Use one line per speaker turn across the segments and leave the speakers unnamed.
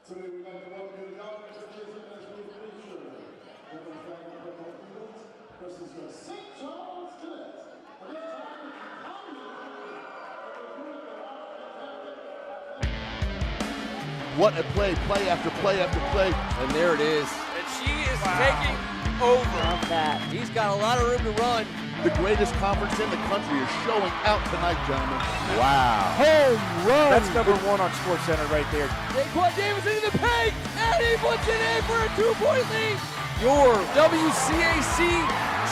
Today we'd like to welcome you to the Gonzaga Eagles as we feature the Gonzaga Eagles versus your St. Charles Cadets.
What a play after play after play.
And there it is.
And she is taking over.
Love that.
He's got a lot of room to run.
The greatest conference in the country is showing out tonight, gentlemen. Wow.
Home run.
That's number one on SportsCenter right there.
Daquan Davis into the paint, and he puts it in for a 2-point lead. Your WCAC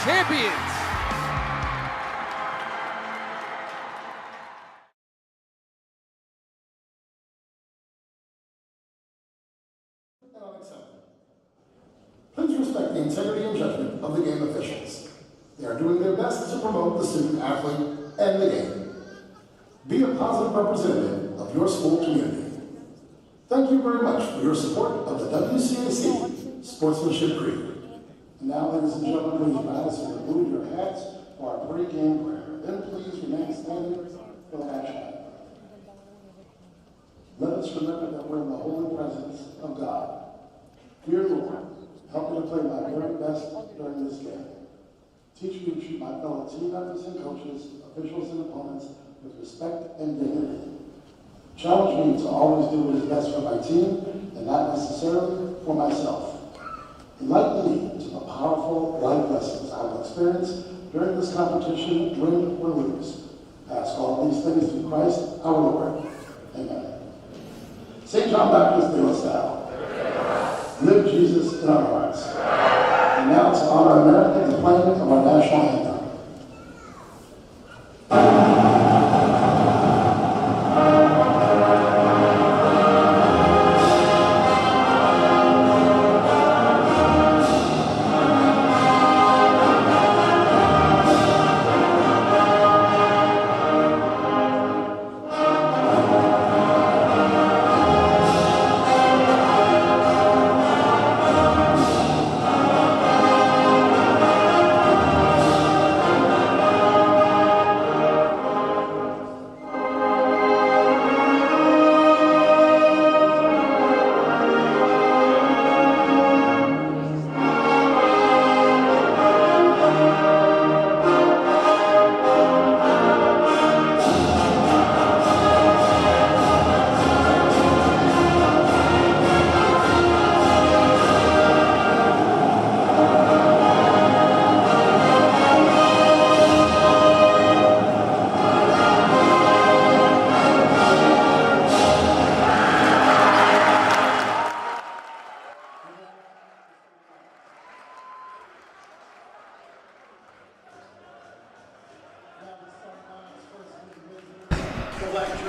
champions.
Please respect the integrity and judgment of the game officials. They are doing their best to promote the student athlete and the game. Be a positive representative of your school community. Thank you very much for your support of the WCAC Sportsmanship Creed. And now, ladies and gentlemen, please rise and remove your hats for our pregame prayer. Then please remain standing for the national anthem. Let us remember that we're in the holy presence of God. Dear Lord, help me to play my very best during this game. Teach me to treat my fellow team members and coaches, officials and opponents with respect and dignity. Challenge me to always do what is best for my team and not necessarily for myself. Enlighten me to the powerful life lessons I will experience during this competition, win or lose. I ask all these things through Christ our Lord. Amen. St. John Baptist de La Salle. Live Jesus in our hearts. And now to honor America, the playing of our national anthem.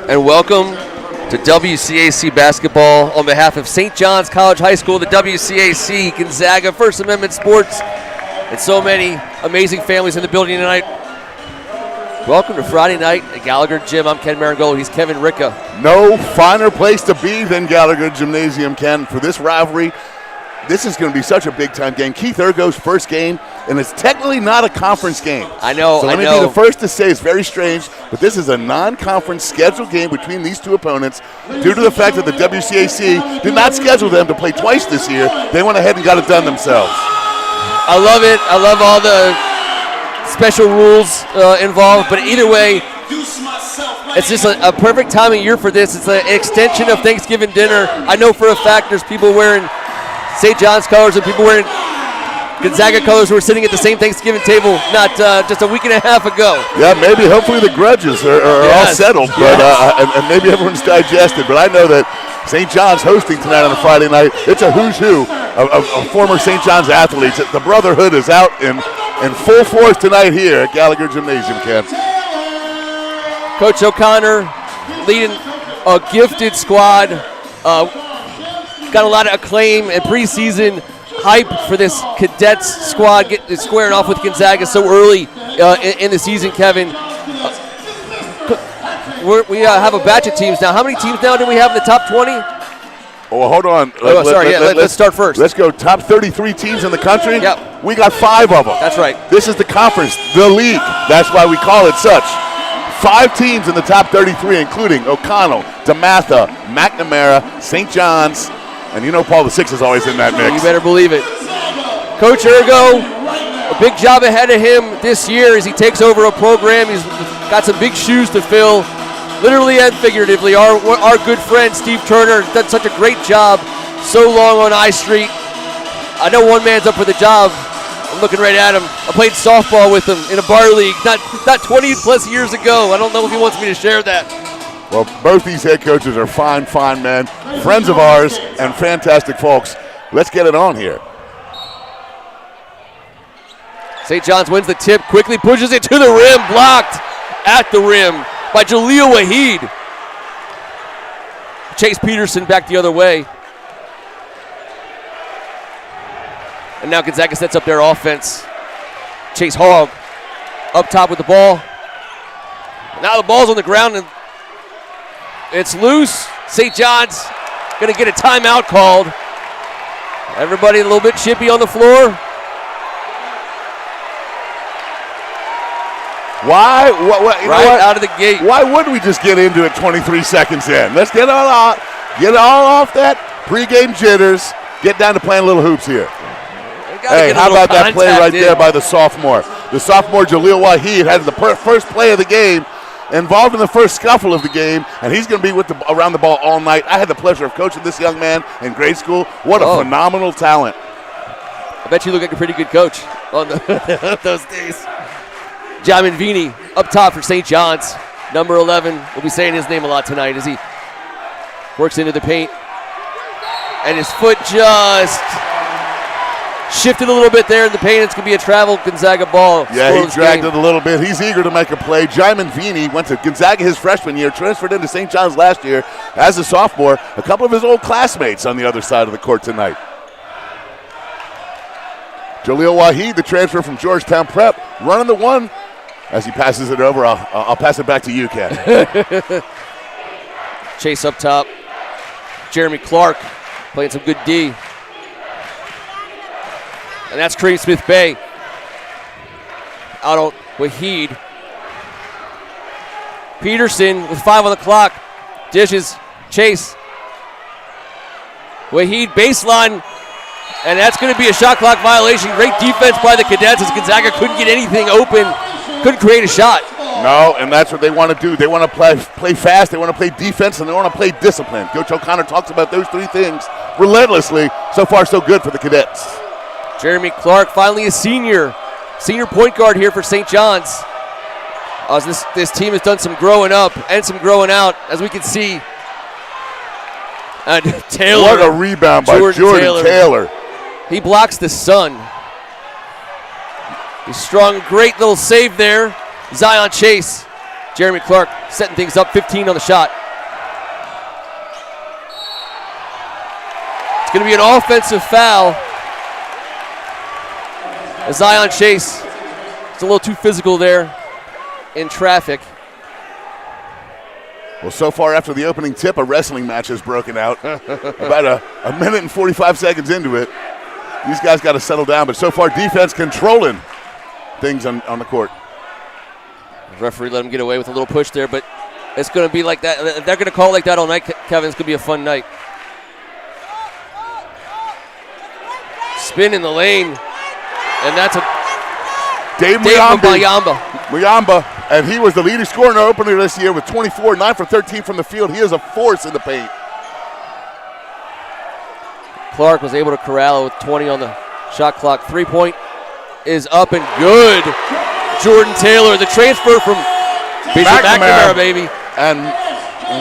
And welcome to WCAC basketball on behalf of St. John's College High School, the WCAC, Gonzaga, First Amendment Sports, and so many amazing families in the building tonight. Welcome to Friday night at Gallagher Gym. I'm Ken Meringolo. He's Kevin Ricca.
No finer place to be than Gallagher Gymnasium, Ken, for this rivalry. This is going to be such a big-time game. Keith Ergo's first game, and it's technically not a conference game.
I know,
So let me be the first to say it's very strange, but this is a non-conference scheduled game between these two opponents due to the fact that the WCAC did not schedule them to play twice this year. They went ahead and got it done themselves.
I love it. I love all the special rules involved, but either way, it's just a perfect time of year for this. It's an extension of Thanksgiving dinner. I know for a fact there's people wearing St. John's colors and people wearing Gonzaga colors who were sitting at the same Thanksgiving table not just a week and a half ago.
Yeah, maybe hopefully the grudges are all settled, but and maybe everyone's digested. But I know that St. John's hosting tonight on a Friday night. It's a who's who of former St. John's athletes. The brotherhood is out in full force tonight here at Gallagher Gymnasium, Ken.
Coach O'Connor leading a gifted squad. Got a lot of acclaim and preseason hype for this Cadets squad squaring off with Gonzaga so early in the season, Kevin. We have a batch of teams now. How many teams now do we have in the top 20?
Oh, hold on.
Let's start first.
Let's go. Top 33 teams in the country?
Yep.
We got 5 of them.
That's right.
This is the conference, the league. That's why we call it such. 5 teams in the top 33, including O'Connell, DeMatha, McNamara, St. John's, And you know Paul the Sixth is always in that mix.
You better believe it. Coach Ergo, a big job ahead of him this year as he takes over a program. He's got some big shoes to fill, literally and figuratively. Our good friend Steve Turner has done such a great job so long on I Street. I know one man's up for the job. I'm looking right at him. I played softball with him in a bar league not 20 plus years ago. I don't know if he wants me to share that.
Well, both these head coaches are fine men, friends of ours, and fantastic folks. Let's get it on here.
St. John's wins the tip, quickly pushes it to the rim, blocked at the rim by Jaleel Wahid. Chase Peterson back the other way. And now Gonzaga sets up their offense. Chase Hogg up top with the ball. Now the ball's on the ground and it's loose. St. John's going to get a timeout called. Everybody a little bit chippy on the floor.
Why? Right
out of the gate.
Why wouldn't we just get into it 23 seconds in? Let's get all off that pregame jitters. Get down to playing little hoops here. Hey, how about that play right there by the sophomore? The sophomore Jaleel Wahid had the first play of the game, involved in the first scuffle of the game, and he's going to be around the ball all night. I had the pleasure of coaching this young man in grade school. What a phenomenal talent.
I bet you look like a pretty good coach on those days. Jamin Vini up top for St. John's. Number 11. We'll be saying his name a lot tonight as he works into the paint. And his foot just shifted a little bit there in the paint. It's going to be a travel Gonzaga ball.
Yeah, he dragged it a little bit. He's eager to make a play. Jamin Vini went to Gonzaga his freshman year, transferred into St. John's last year as a sophomore. A couple of his old classmates on the other side of the court tonight. Jaleel Wahid, the transfer from Georgetown Prep, running the one. As he passes it over, I'll pass it back to you, Ken.
Chase up top. Jeremy Clark playing some good D. And that's Kareem Smith-Bay. Out on Wahid. Peterson with 5 on the clock. Dishes. Chase. Wahid baseline. And that's going to be a shot clock violation. Great defense by the Cadets as Gonzaga couldn't get anything open. Couldn't create a shot.
No, and that's what they want to do. They want to play fast, they want to play defense, and they want to play discipline. Coach O'Connor talks about those three things relentlessly. So far, so good for the Cadets.
Jeremy Clark, finally a senior point guard here for St. John's. This team has done some growing up and some growing out, as we can see. And Taylor.
What a rebound by Jordan Taylor.
He blocks the sun. He's strong, great little save there. Zion Chase. Jeremy Clark setting things up, 15 on the shot. It's going to be an offensive foul. Zion Chase is a little too physical there in traffic.
Well, so far after the opening tip, a wrestling match has broken out. About a minute and 45 seconds into it. These guys got to settle down, but so far defense controlling things on the court.
The referee let him get away with a little push there, but it's going to be like that. If they're going to call it like that all night, Kevin, it's going to be a fun night. Spin in the lane, and that's a
Dave Muyamba, and he was the leading scorer in our opener this year with 24, 9 for 13 from the field. He is a force in the paint.
Clark was able to corral it with 20 on the shot clock. 3-point is up and good. Jordan Taylor, the transfer from McNamara, baby.
And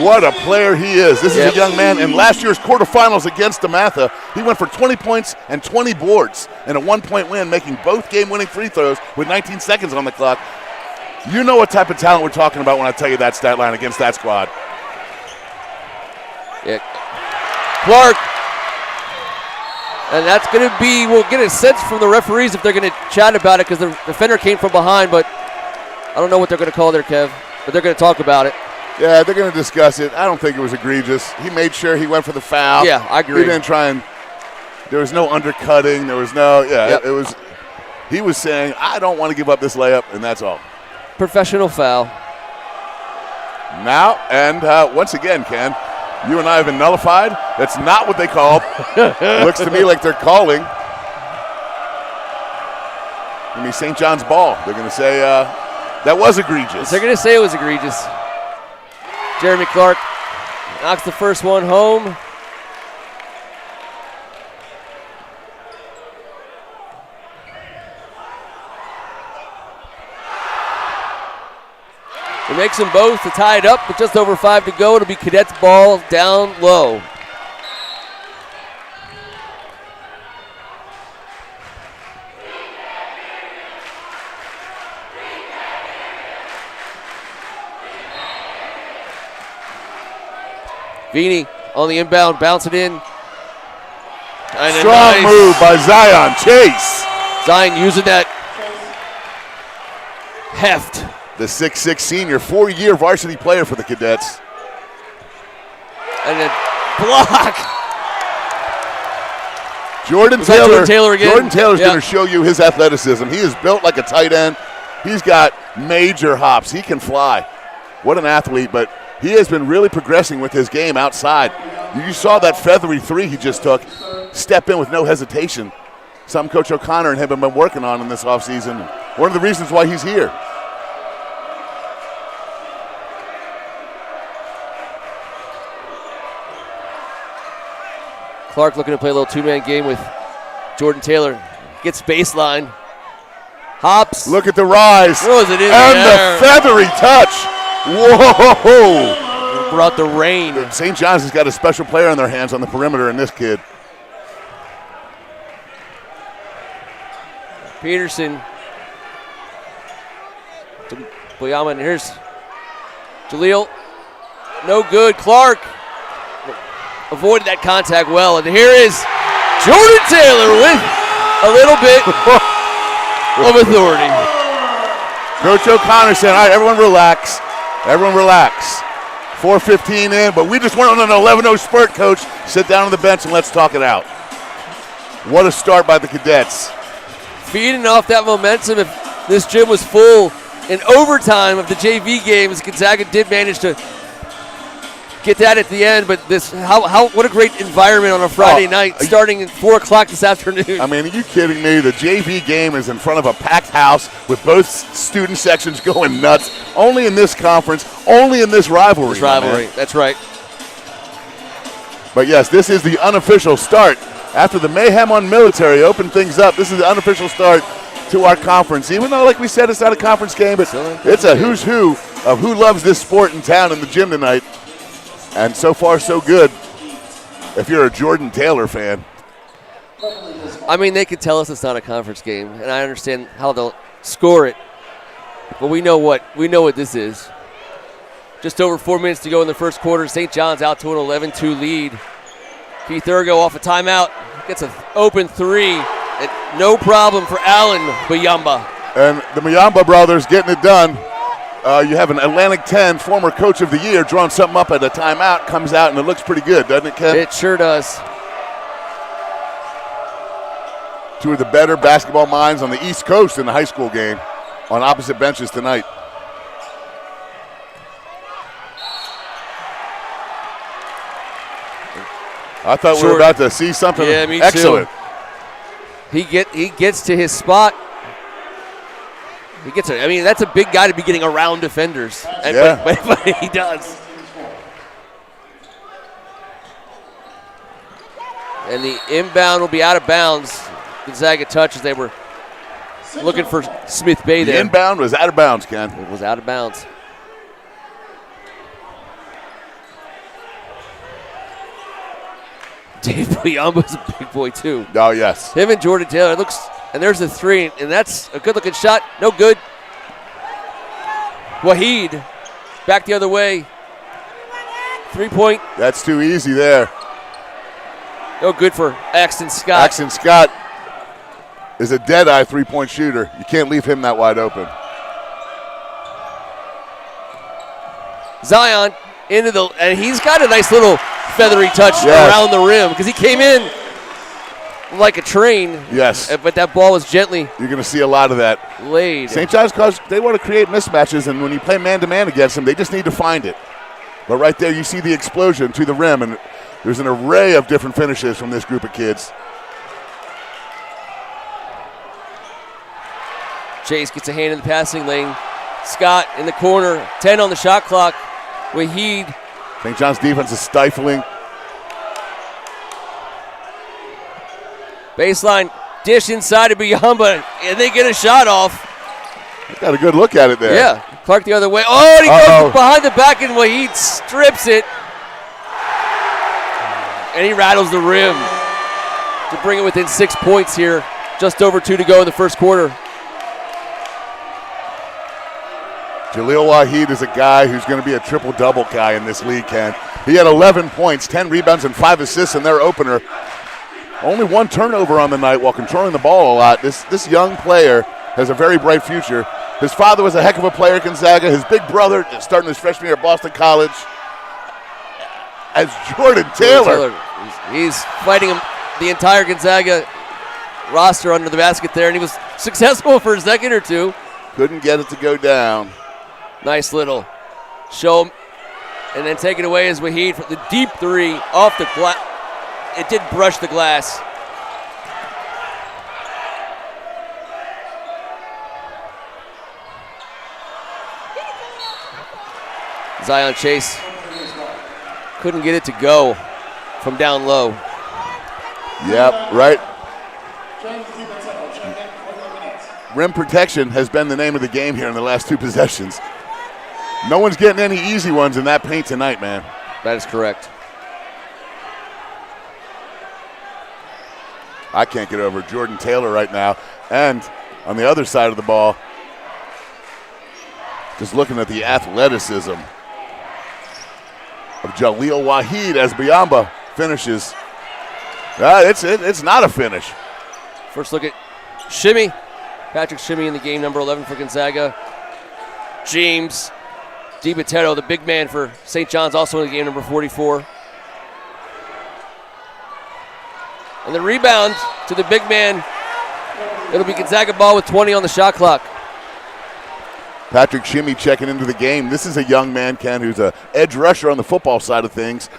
what a player he is. This is a young man in last year's quarterfinals against DeMatha. He went for 20 points and 20 boards in a 1-point win, making both game-winning free throws with 19 seconds on the clock. You know what type of talent we're talking about when I tell you that stat line against that squad.
Yeah. Clark. And that's going to be, we'll get a sense from the referees if they're going to chat about it because the defender came from behind, but I don't know what they're going to call there, Kev, but they're going to talk about it.
Yeah, they're going to discuss it. I don't think it was egregious. He made sure he went for the foul.
Yeah, I agree.
He didn't try and, there was no undercutting. There was no, it was, he was saying, I don't want to give up this layup, and that's all.
Professional foul.
Now, and once again, Ken, You and I have been nullified. That's not what they called. Looks to me like they're calling. I mean, St. John's ball. They're going to say that was egregious.
They're going to say it was egregious. Jeremy Clark knocks the first one home. It makes them both to tie it up with just over 5 to go. It'll be Cadets ball down low. Vini on the inbound, bounce it in. And
strong move by Zion Chase.
Zion using that heft.
The 6'6" senior, 4-year varsity player for the Cadets.
And a block.
Jordan
Taylor again.
Jordan Taylor's going to show you his athleticism. He is built like a tight end. He's got major hops. He can fly. What an athlete, but he has been really progressing with his game outside. You saw that feathery three he just took. Step in with no hesitation. Something Coach O'Connor and him have been working on in this offseason. One of the reasons why he's here.
Clark looking to play a little two-man game with Jordan Taylor. Gets baseline. Hops.
Look at the rise.
Throws it in
and
there.
The feathery touch. Whoa.
Brought the rain.
St. John's has got a special player on their hands on the perimeter in this kid.
Peterson. To Boyama, and here's Jaleel. No good. Clark avoided that contact well, and here is Jordan Taylor with a little bit of authority.
Coach O'Connor said, all right, everyone relax. Everyone relax. 4:15 in, but we just went on an 11-0 spurt, Coach. Sit down on the bench and let's talk it out. What a start by the Cadets.
Feeding off that momentum. If this gym was full in overtime of the JV games, Gonzaga did manage to get that at the end, but this what a great environment on a Friday night, starting at 4 o'clock this afternoon.
I mean, are you kidding me? The JV game is in front of a packed house with both student sections going nuts. Only in this conference, only in this rivalry.
That's right.
But yes, this is the unofficial start. After the mayhem on military opened things up, this is the unofficial start to our conference. Even though, like we said, it's not a conference game, but it's a who's who of who loves this sport in town in the gym tonight. And so far, so good if you're a Jordan Taylor fan.
I mean, they could tell us it's not a conference game, and I understand how they'll score it. But we know what this is. Just over 4 minutes to go in the first quarter. St. John's out to an 11-2 lead. Keith Urgo off a timeout. Gets an open three. And no problem for Allen Buyamba.
And the Muyamba brothers getting it done. You have an Atlantic 10 former coach of the year drawing something up at a timeout, comes out, and it looks pretty good, doesn't it, Ken?
It sure does.
Two of the better basketball minds on the East Coast in the high school game on opposite benches tonight. I thought we were about to see something excellent.
He gets to his spot. I mean, that's a big guy to be getting around defenders.
Yeah.
But he does. And the inbound will be out of bounds. Gonzaga touches. They were looking for Smith Bay there.
The inbound was out of bounds, Ken.
It was out of bounds. Dave Buyamba's a big boy, too.
Oh, yes.
Him and Jordan Taylor. It looks, and there's the three, and that's a good-looking shot. No good. Waheed back the other way. 3-point.
That's too easy there.
No good for Axton Scott.
Axton Scott is a dead-eye three-point shooter. You can't leave him that wide open.
Zion and he's got a nice little feathery touch around the rim because he came in like a train.
Yes.
But that ball was gently
You're going to see a lot of that.
laid.
St. John's, they want to create mismatches, and when you play man-to-man against them, they just need to find it. But right there, you see the explosion to the rim, and there's an array of different finishes from this group of kids.
Chase gets a hand in the passing lane. Scott in the corner, 10 on the shot clock. Wahid.
St. John's defense is stifling.
Baseline dish inside to Biamba, and they get a shot off.
Got a good look at it there.
Yeah, Clark the other way. Oh, and he goes behind the back, and Wahid strips it. And he rattles the rim to bring it within 6 points here. Just over 2 to go in the first quarter.
Jaleel Wahid is a guy who's going to be a triple-double guy in this league, Ken. He had 11 points, 10 rebounds, and 5 assists in their opener. Only 1 turnover on the night while controlling the ball a lot. This young player has a very bright future. His father was a heck of a player at Gonzaga. His big brother starting his freshman year at Boston College as Jordan Taylor.
He's fighting him, the entire Gonzaga roster under the basket there, and he was successful for a second or two.
Couldn't get it to go down.
Nice little show him, and then take it away as Wahid for the deep 3 off the glass. It did brush the glass. Zion Chase couldn't get it to go from down low.
Yep, right. Rim protection has been the name of the game here in the last 2 possessions. No one's getting any easy ones in that paint tonight, man.
That is correct.
I can't get over Jordan Taylor right now. And on the other side of the ball, just looking at the athleticism of Jaleel Wahid as Biamba finishes. It's not a finish.
First look at Shimmy. Patrick Shimmy in the game, number 11 for Gonzaga. James DiBattista, the big man for St. John's, also in the game, number 44. And the rebound to the big man. It'll be Gonzaga ball with 20 on the shot clock.
Patrick Shimmy checking into the game. This is a young man, Ken, who's an edge rusher on the football side of things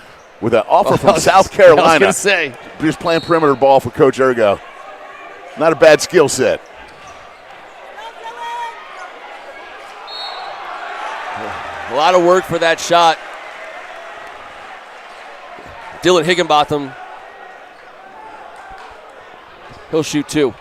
with an offer from South Carolina.
I was going to say.
Just playing perimeter ball for Coach Ergo. Not a bad skill set.
A lot of work for that shot. Dylan Higginbotham. He'll shoot 2.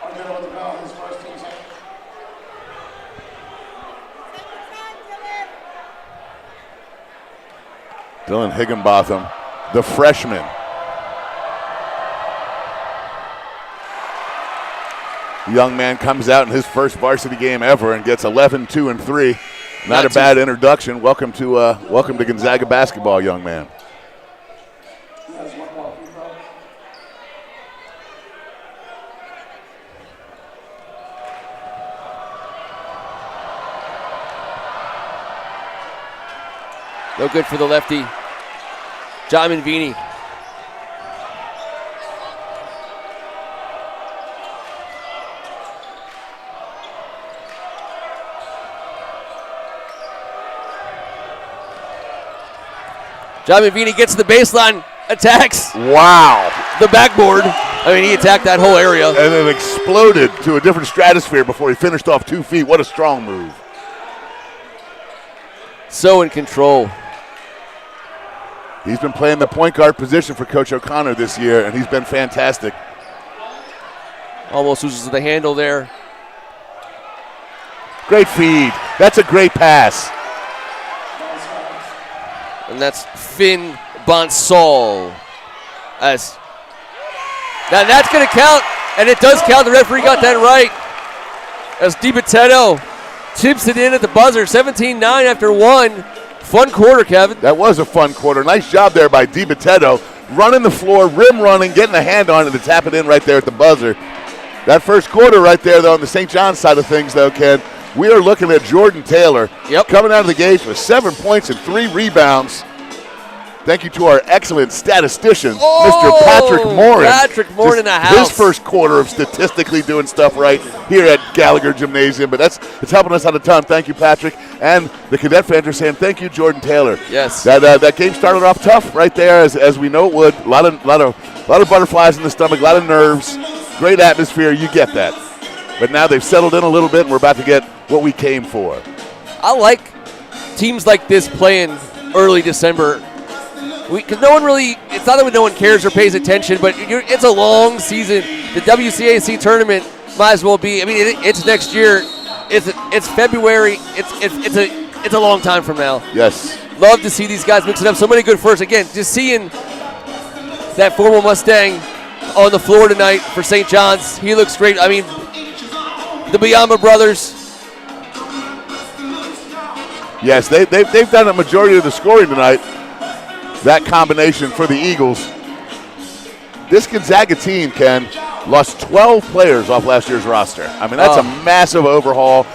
Dylan Higginbotham, the freshman. The young man comes out in his first varsity game ever and gets 11, 2, and 3. Not a bad introduction. Welcome to Gonzaga basketball, young man.
No good for the lefty. John Manvini. John Manvini gets to the baseline, attacks.
Wow.
The backboard. I mean, he attacked that whole area.
And then exploded to a different stratosphere before he finished off 2 feet. What a strong move.
So in control.
He's been playing the point guard position for Coach O'Connor this year, and he's been fantastic.
Almost loses the handle there.
Great feed. That's a great pass.
And that's Finn Bonsall. Now that's going to count, and it does count. The referee got that right. As DiBattista tips it in at the buzzer. 17-9 after 1. Fun quarter, Kevin.
That was a fun quarter. Nice job there by DiBattista. Running the floor, rim running, getting a hand on it to tap it in right there at the buzzer. That first quarter right there, though, on the St. John's side of things, though, Ken, we are looking at Jordan Taylor coming out of the gates with 7 points and 3 rebounds. Thank you to our excellent statistician,
Oh,
Mr. Patrick Morin.
Patrick Morin in the house.
His first quarter of statistically doing stuff right here at Gallagher Gymnasium. But it's helping us out a ton. Thank you, Patrick. And the Cadet fans are saying thank you, Jordan Taylor.
Yes.
That game started off tough right there, as we know it would. A lot of butterflies in the stomach, a lot of nerves. Great atmosphere. You get that. But now they've settled in a little bit, and we're about to get what we came for.
I like teams like this playing early December. Because no one really, it's not that no one cares or pays attention, but it's a long season. The WCAC tournament might as well be, it's next year. It's February. It's a long time from now.
Yes.
Love to see these guys mix it up. So many good firsts. Again, just seeing that former Mustang on the floor tonight for St. John's. He looks great. The Biamba brothers.
Yes, they've done a majority of the scoring tonight. That combination for the Eagles. This Gonzaga team, Ken, lost 12 players off last year's roster. That's a massive overhaul.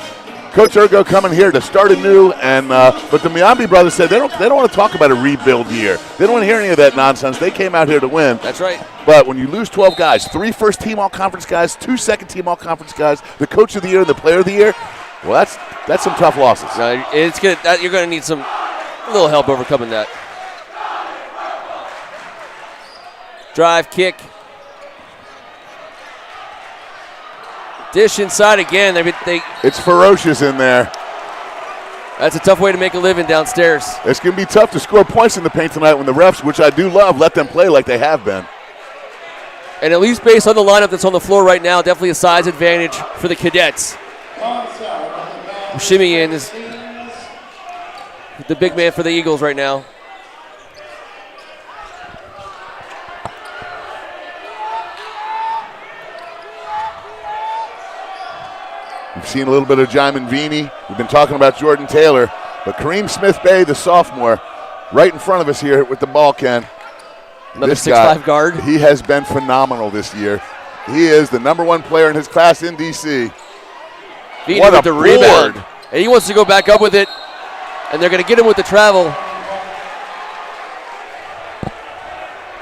Coach Ergo coming here to start anew, but the Miambi brothers said they don't want to talk about a rebuild year. They don't want to hear any of that nonsense. They came out here to win.
That's right.
But when you lose 12 guys, 3 first-team all-conference guys, 2 second-team all-conference guys, the coach of the year and the player of the year, well, that's some tough losses.
It's good. You're going to need some little help overcoming that. Drive, kick. Dish inside again.
It's ferocious in there.
That's a tough way to make a living downstairs.
It's going to be tough to score points in the paint tonight when the refs, which I do love, let them play like they have been.
And at least based on the lineup that's on the floor right now, definitely a size advantage for the Cadets. Shimmy in is the big man for the Eagles right now.
We've seen a little bit of Jaimin Vini. We've been talking about Jordan Taylor. But Kareem Smith-Bay, the sophomore, right in front of us here with the ball, Ken.
Another 6'5" guard.
He has been phenomenal this year. He is the #1 player in his class in D.C.
Vini
What
with
a
the
board.
rebound. And he wants to go back up with it. And they're going to get him with the travel.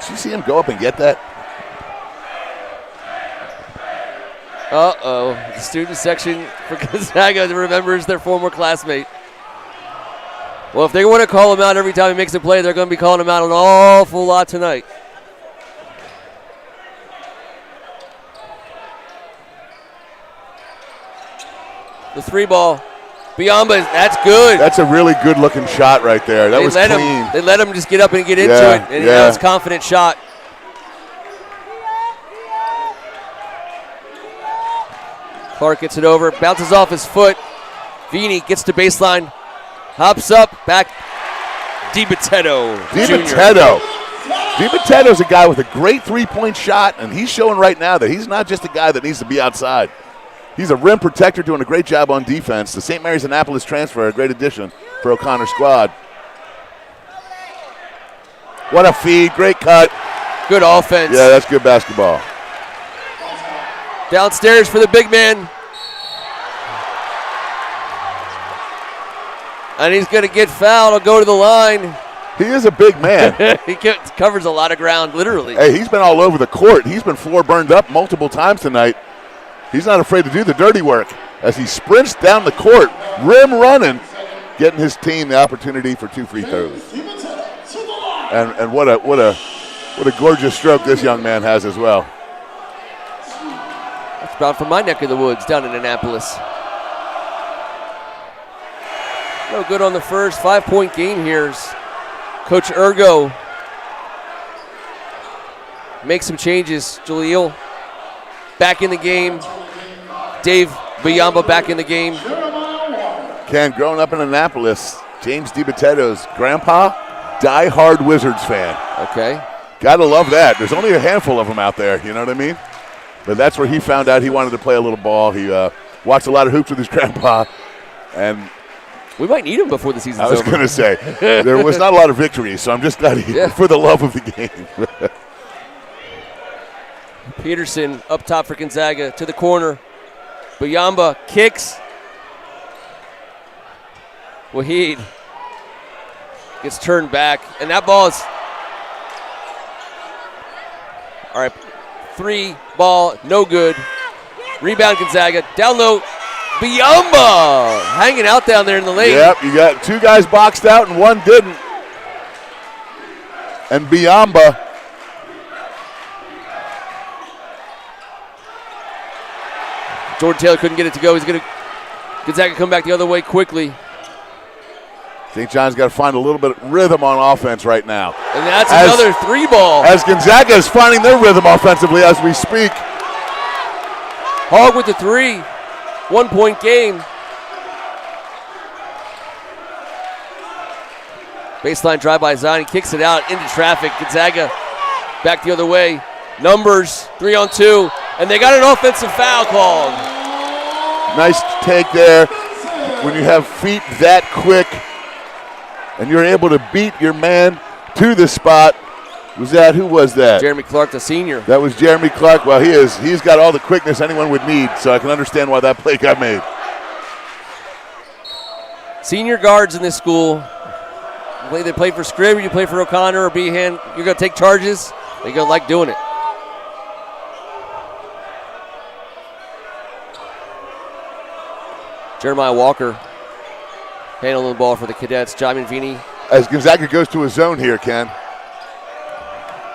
Did you see him go up and get that?
Uh-oh. The student section for Gonzaga remembers their former classmate. Well, if they want to call him out every time he makes a play, they're going to be calling him out an awful lot tonight. The 3-ball. Biamba, that's good.
That's a really good-looking shot right there. That was clean.
They let him just get up and get into it, and that was a confident shot. Clark gets it over, bounces off his foot. Vini gets to baseline, hops up, back. DiBattista.
DiBattita's a guy with a great three-point shot, and he's showing right now that he's not just a guy that needs to be outside. He's a rim protector doing a great job on defense. The St. Mary's Annapolis transfer, a great addition for O'Connor's squad. What a feed, great cut.
Good offense.
Yeah, that's good basketball.
Downstairs for the big man. And he's going to get fouled. He'll go to the line.
He is a big man.
He covers a lot of ground, literally.
Hey, he's been all over the court. He's been floor burned up multiple times tonight. He's not afraid to do the dirty work as he sprints down the court, rim running, getting his team the opportunity for 2 free throws. And what a gorgeous stroke this young man has as well.
That's about from my neck of the woods down in Annapolis. No good on the first. 5-point game here. Coach Ergo makes some changes. Jaleel back in the game. Dave Biamba back in the game.
Ken, growing up in Annapolis, James DiBattita's grandpa, die-hard Wizards fan.
Okay.
Gotta love that. There's only a handful of them out there, you know what I mean? But that's where he found out he wanted to play a little ball. He watched a lot of hoops with his grandpa, and
we might need him before the season's over.
I was going to say, there was not a lot of victories, so I'm just glad for the love of the game.
Peterson up top for Gonzaga to the corner. Biamba kicks. Wahid gets turned back, and that ball is All right, 3 ball, no good. Rebound Gonzaga. Down low, Biomba hanging out down there in the lane.
Yep, you got 2 guys boxed out and 1 didn't. And Biomba.
Jordan Taylor couldn't get it to go. Gonzaga come back the other way quickly.
St. John's got to find a little bit of rhythm on offense right now.
And that's another 3 ball.
As Gonzaga is finding their rhythm offensively as we speak.
Hogg with the 3. 1-point game. Baseline drive by Zion. He kicks it out into traffic. Gonzaga back the other way. Numbers, 3-on-2. And they got an offensive foul called.
Nice take there. When you have feet that quick and you're able to beat your man to the spot. Who was that?
Jeremy Clark, the senior.
That was Jeremy Clark. Well, he's got all the quickness anyone would need, so I can understand why that play got made.
Senior guards in this school, they play for Scribb, you play for O'Connor or Behan, you're going to take charges, they're going to like doing it. Jeremiah Walker handling the ball for the Cadets. Jamin Vini.
As Gonzaga goes to a zone here, Ken.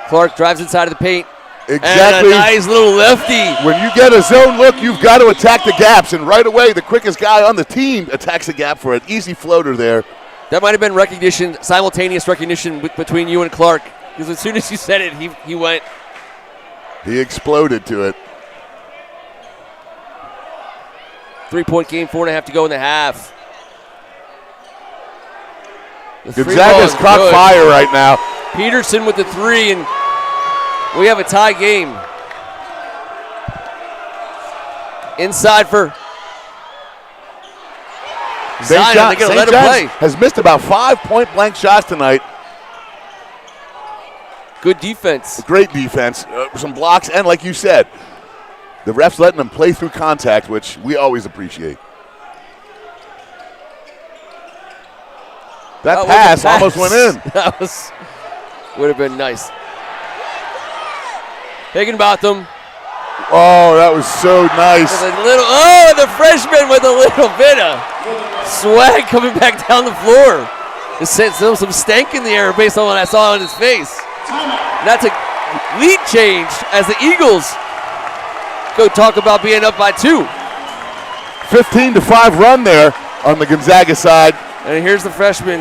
Clark drives inside of the paint.
Exactly.
And a nice little lefty.
When you get a zone look, you've got to attack the gaps. And right away, the quickest guy on the team attacks the gap for an easy floater there.
That might have been recognition, simultaneous recognition between you and Clark. Because as soon as you said it, he went.
He exploded to it.
3-point game, 4.5 to go in the half.
Gonzaga's caught fire right now.
Peterson with the 3, and we have a tie game. Inside for Zion. They're going to let him play.
Has missed about 5 point-blank shots tonight.
Good defense.
Great defense. Some blocks, and like you said, the refs letting them play through contact, which we always appreciate. That pass almost went in.
That would have been nice. Higginbotham.
Oh, that was so nice.
The freshman with a little bit of swag coming back down the floor. It sent some stank in the air based on what I saw on his face. And that's a lead change as the Eagles go talk about being up by 2.
15-5 run there on the Gonzaga side.
And here's the freshman.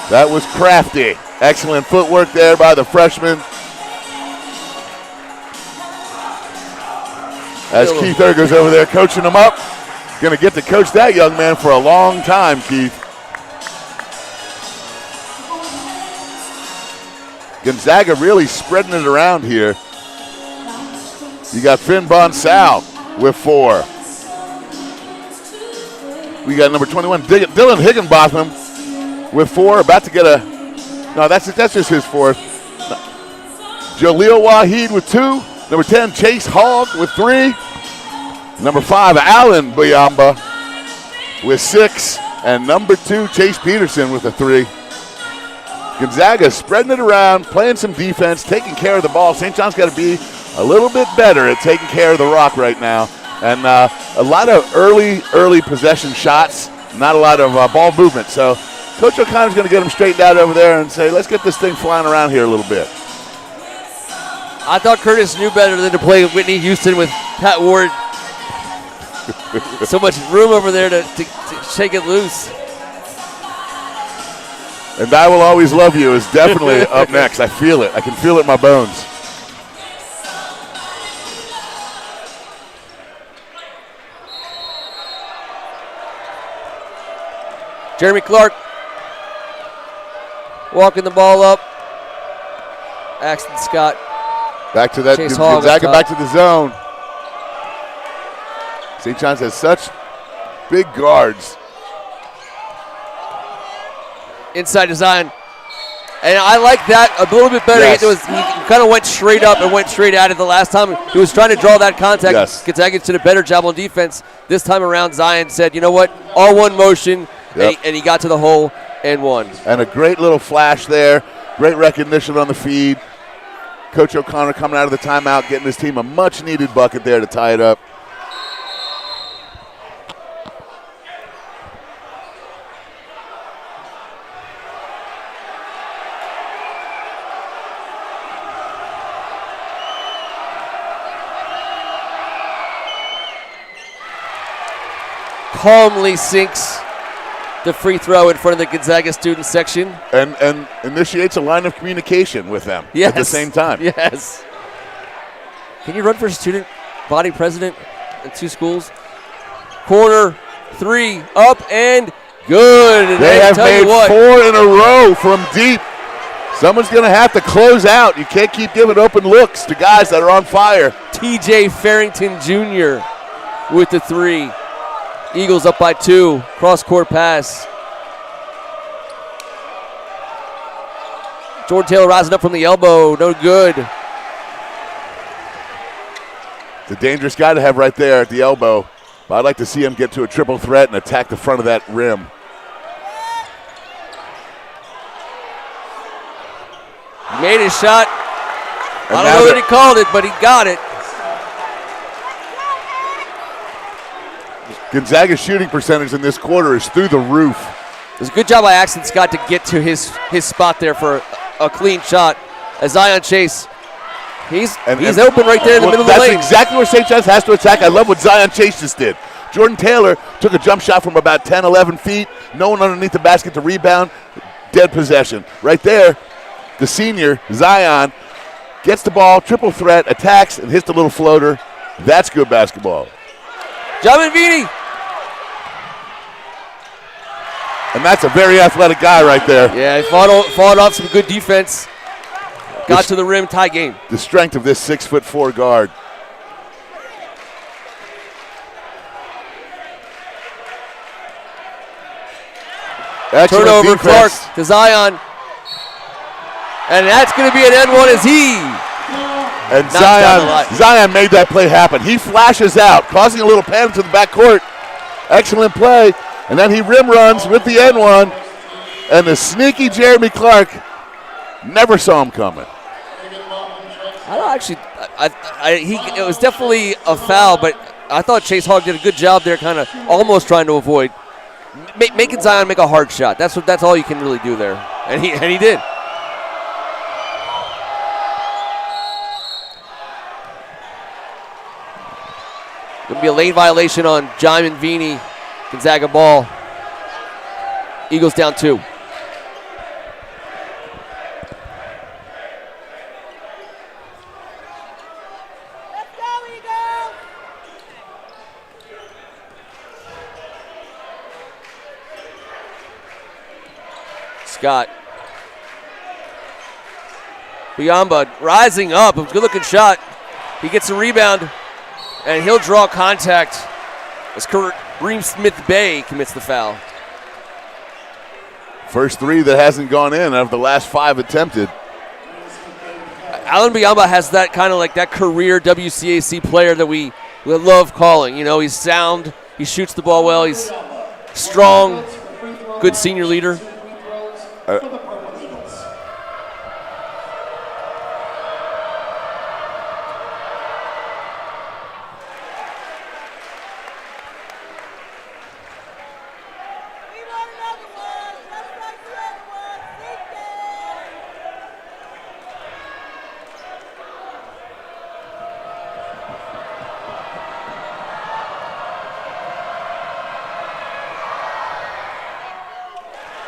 That was crafty. Excellent footwork there by the freshman. As Keith Erger's over there coaching him up. Going to get to coach that young man for a long time, Keith. Gonzaga really spreading it around here. You got Finn Bonsal with 4. We got number 21, Dylan Higginbotham with 4. About to get that's just his 4th. Jaleel Waheed with 2. Number 10, Chase Hogg with 3. Number 5, Allen Biomba with 6. And number 2, Chase Peterson with a 3. Gonzaga spreading it around, playing some defense, taking care of the ball. St. John's got to be a little bit better at taking care of the rock right now. And a lot of early possession shots, not a lot of ball movement. So Coach O'Connor's going to get them straightened out over there and say, let's get this thing flying around here a little bit.
I thought Curtis knew better than to play Whitney Houston with Pat Ward. So much room over there to shake it loose.
And I Will Always Love You is definitely up next. I feel it. I can feel it in my bones.
Jeremy Clark walking the ball up. Axton Scott.
Back to that. Gonzaga back to the zone. St. John's has such big guards.
Inside to Zion. And I like that a little bit better.
Yes.
He kind of went straight up and went straight at it the last time. He was trying to draw that contact.
Yes.
Gonzaga did a better job on defense. This time around, Zion said, you know what, all one motion, and he got to the hole and won.
And a great little flash there. Great recognition on the feed. Coach O'Connor coming out of the timeout, getting his team a much-needed bucket there to tie it up.
Calmly sinks the free throw in front of the Gonzaga student section.
And initiates a line of communication with them at the same time.
Yes. Can you run for student body president in 2 schools? Corner 3, up and good. And
They
I
have
tell you
made
what,
4 in a row from deep. Someone's going to have to close out. You can't keep giving open looks to guys that are on fire.
TJ Farrington Jr. with the 3. Eagles up by 2. Cross-court pass. Jordan Taylor rising up from the elbow. No good.
It's a dangerous guy to have right there at the elbow. But I'd like to see him get to a triple threat and attack the front of that rim.
He made his shot.
And
I don't know that he called it, but he got it.
Gonzaga's shooting percentage in this quarter is through the roof.
It was a good job by Axton Scott to get to his spot there for a clean shot. As Zion Chase, he's open right there in the middle of the lane.
That's exactly where St. John's has to attack. I love what Zion Chase just did. Jordan Taylor took a jump shot from about 10, 11 feet. No one underneath the basket to rebound. Dead possession. Right there, the senior, Zion, gets the ball, triple threat, attacks, and hits the little floater. That's good basketball.
Jamin Vini.
And that's a very athletic guy right there.
Yeah, he fought off some good defense. Got to the rim, tie game.
The strength of this 6'4" guard. Excellent
Turnover,
defense.
Clark to Zion. And that's going to be an N1 as he.
And
down the
Zion made that play happen. He flashes out, causing a little panic to the backcourt. Excellent play. And then he rim runs with the N1. And the sneaky Jeremy Clark never saw him coming.
I don't actually, it was definitely a foul, but I thought Chase Hogg did a good job there, kind of almost trying to avoid making Zion make a hard shot. That's all you can really do there, and he did. Gonna be a lane violation on Jamin Vini. Gonzaga ball. Eagles down 2. Scott. Biamba rising up. A good-looking shot. He gets a rebound, and he'll draw contact as Kareem Smith-Bay commits the foul.
First 3 that hasn't gone in out of the last 5 attempted.
Alan Biamba has that kind of like that career WCAC player that we love calling. You know, he's sound. He shoots the ball well. He's strong. Good senior leader.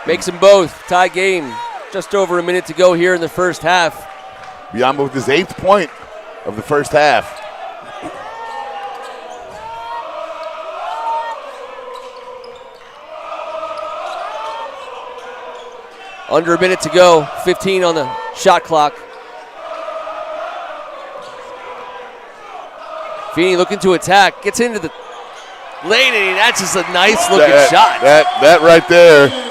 Makes them both. Tie game. Just over a minute to go here in the first half.
Biamba with his 8th point of the first half.
Under a minute to go. 15 on the shot clock. Feeney looking to attack. Gets into the lane, and that's just a nice looking shot.
That right there.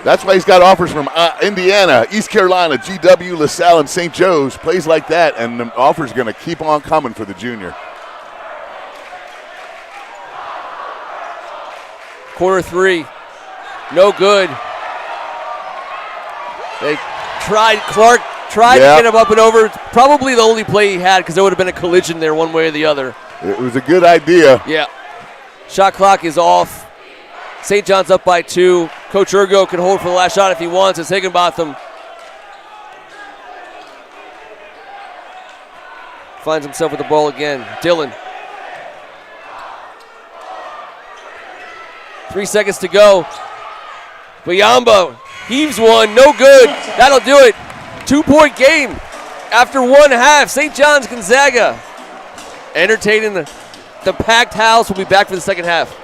That's why he's got offers from Indiana, East Carolina, GW, LaSalle, and St. Joe's. Plays like that, and the offers are going to keep on coming for the junior.
Corner 3. No good. They tried. Clark tried to get him up and over. Probably the only play he had because there would have been a collision there one way or the other.
It was a good idea.
Yeah. Shot clock is off. St. John's up by 2. Coach Urgo can hold for the last shot if he wants. It's Higginbotham. Finds himself with the ball again. Dillon. 3 seconds to go. Buyamba heaves one. No good. That'll do it. 2-point game after 1 half. St. John's Gonzaga. Entertaining the packed house. We'll be back for the second half.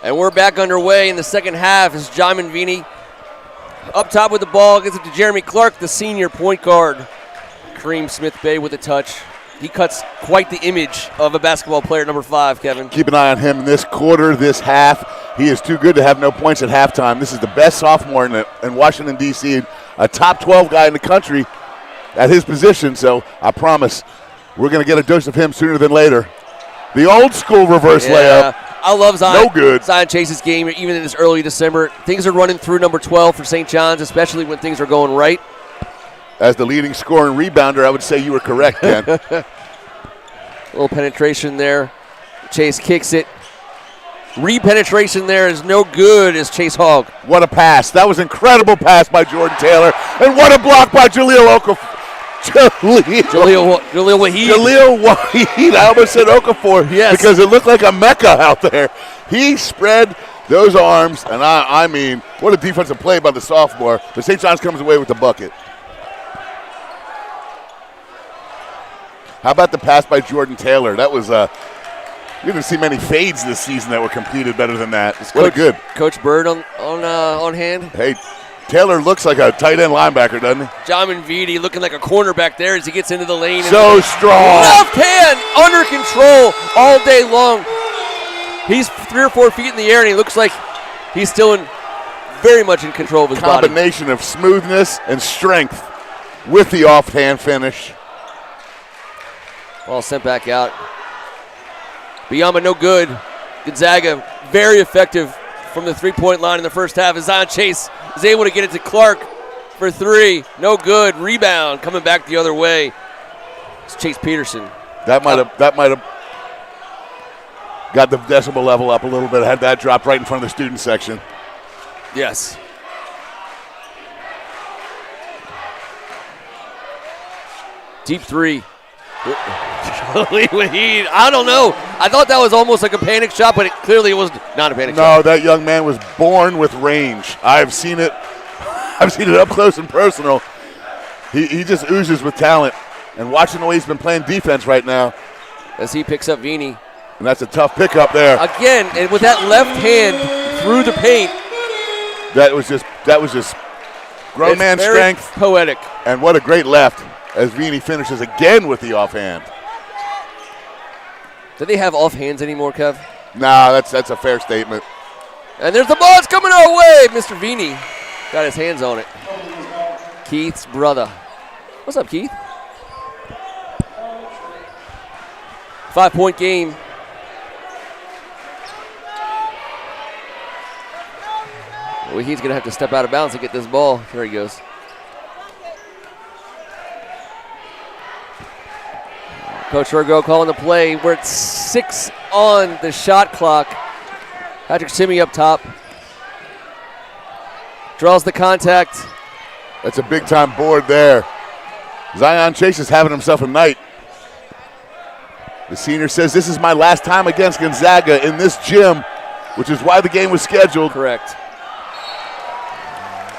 And we're back underway in the second half as Jamin Vini up top with the ball, gets it to Jeremy Clark, the senior point guard. Kareem Smith-Bay with a touch. He cuts quite the image of a basketball player, number 5, Kevin.
Keep an eye on him this quarter, this half. He is too good to have no points at halftime. This is the best sophomore in Washington, D.C., a top 12 guy in the country at his position. So I promise we're going to get a dose of him sooner than later. The old school reverse layup.
I love Zion.
No good.
Zion Chase's game, even in this early December. Things are running through number 12 for St. John's, especially when things are going right.
As the leading scorer and rebounder, I would say you were correct, Ken.
A little penetration there. Chase kicks it. Re-penetration there is no good as Chase Hogg.
What a pass. That was an incredible pass by Jordan Taylor. And what a block by Jaleel Okafor.
Jaleel Wahid.
Jaleel Wahid. I almost said Okafor.
Yes.
Because it looked like a mecca out there. He spread those arms, and I mean, what a defensive play by the sophomore. But St. John's comes away with the bucket. How about the pass by Jordan Taylor? That was you didn't see many fades this season that were completed better than that. What a good.
Coach Bird on hand.
Hey, Taylor looks like a tight end linebacker, doesn't he?
Jamin Vidi looking like a cornerback there as he gets into the lane.
So strong.
Left hand under control all day long. He's 3 or 4 feet in the air, and he looks like he's still very much in control of his body.
Combination of smoothness and strength with the offhand finish.
Ball sent back out. Biyama no good. Gonzaga very effective from the three-point line in the first half. As Zion Chase is able to get it to Clark for 3. No good. Rebound coming back the other way. It's Chase Peterson.
That might have got the decibel level up a little bit. Had that dropped right in front of the student section.
Yes. Deep 3. I don't know. I thought that was almost like a panic shot, but it clearly was not a panic shot.
No, that young man was born with range. I've seen it up close and personal. He just oozes with talent. And watching the way he's been playing defense right now.
As he picks up Vini.
And that's a tough pickup there.
Again, and with that left hand through the paint.
That was just grown man strength.
Poetic.
And what a great left as Vini finishes again with the offhand.
Do they have offhands anymore, Kev?
Nah, that's a fair statement.
And there's the ball. It's coming our way. Mr. Vini got his hands on it. Keith's brother. What's up, Keith? 5-point game. Well, he's going to have to step out of bounds to get this ball. There he goes. Coach Urgo calling the play. We're at 6 on the shot clock. Patrick Simi up top. Draws the contact.
That's a big-time board there. Zion Chase is having himself a night. The senior says, this is my last time against Gonzaga in this gym, which is why the game was scheduled.
Correct.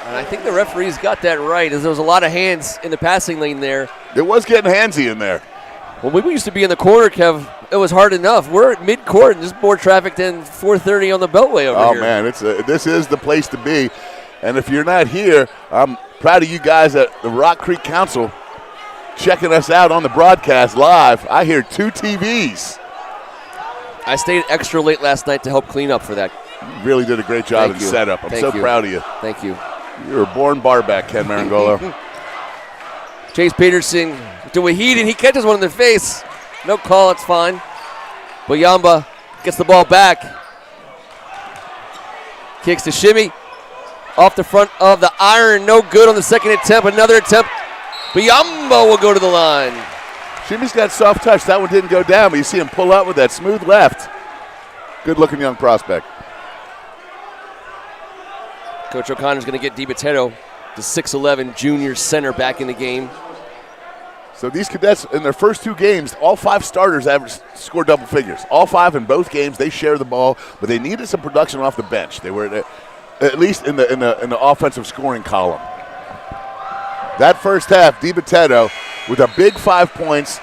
And I think the referees got that right, as there was a lot of hands in the passing lane there.
It was getting handsy in there.
When we used to be in the corner, Kev, it was hard enough. We're at mid-court and there's more traffic than 430 on the Beltway over here.
Oh, man, this is the place to be. And if you're not here, I'm proud of you guys at the Rock Creek Council checking us out on the broadcast live. I hear 2 TVs.
I stayed extra late last night to help clean up for that.
You really did a great job in setup. I'm so proud of you.
Thank you.
You were a born barback, Ken Meringolo.
Chase Peterson to Wahid, and he catches one in the face. No call, it's fine. Boyamba gets the ball back. Kicks to Shimmy. Off the front of the iron, no good on the second attempt. Another attempt. Boyamba will go to the line.
Shimmy's got soft touch. That one didn't go down, but you see him pull out with that smooth left. Good-looking young prospect.
Coach O'Connor's going to get DiBattista, the 6'11 junior center, back in the game.
So these cadets, in their first 2 games, all 5 starters scored double figures. All 5 in both games, they share the ball, but they needed some production off the bench. They were at least in the offensive scoring column. That first half, DiBattista with a big 5 points,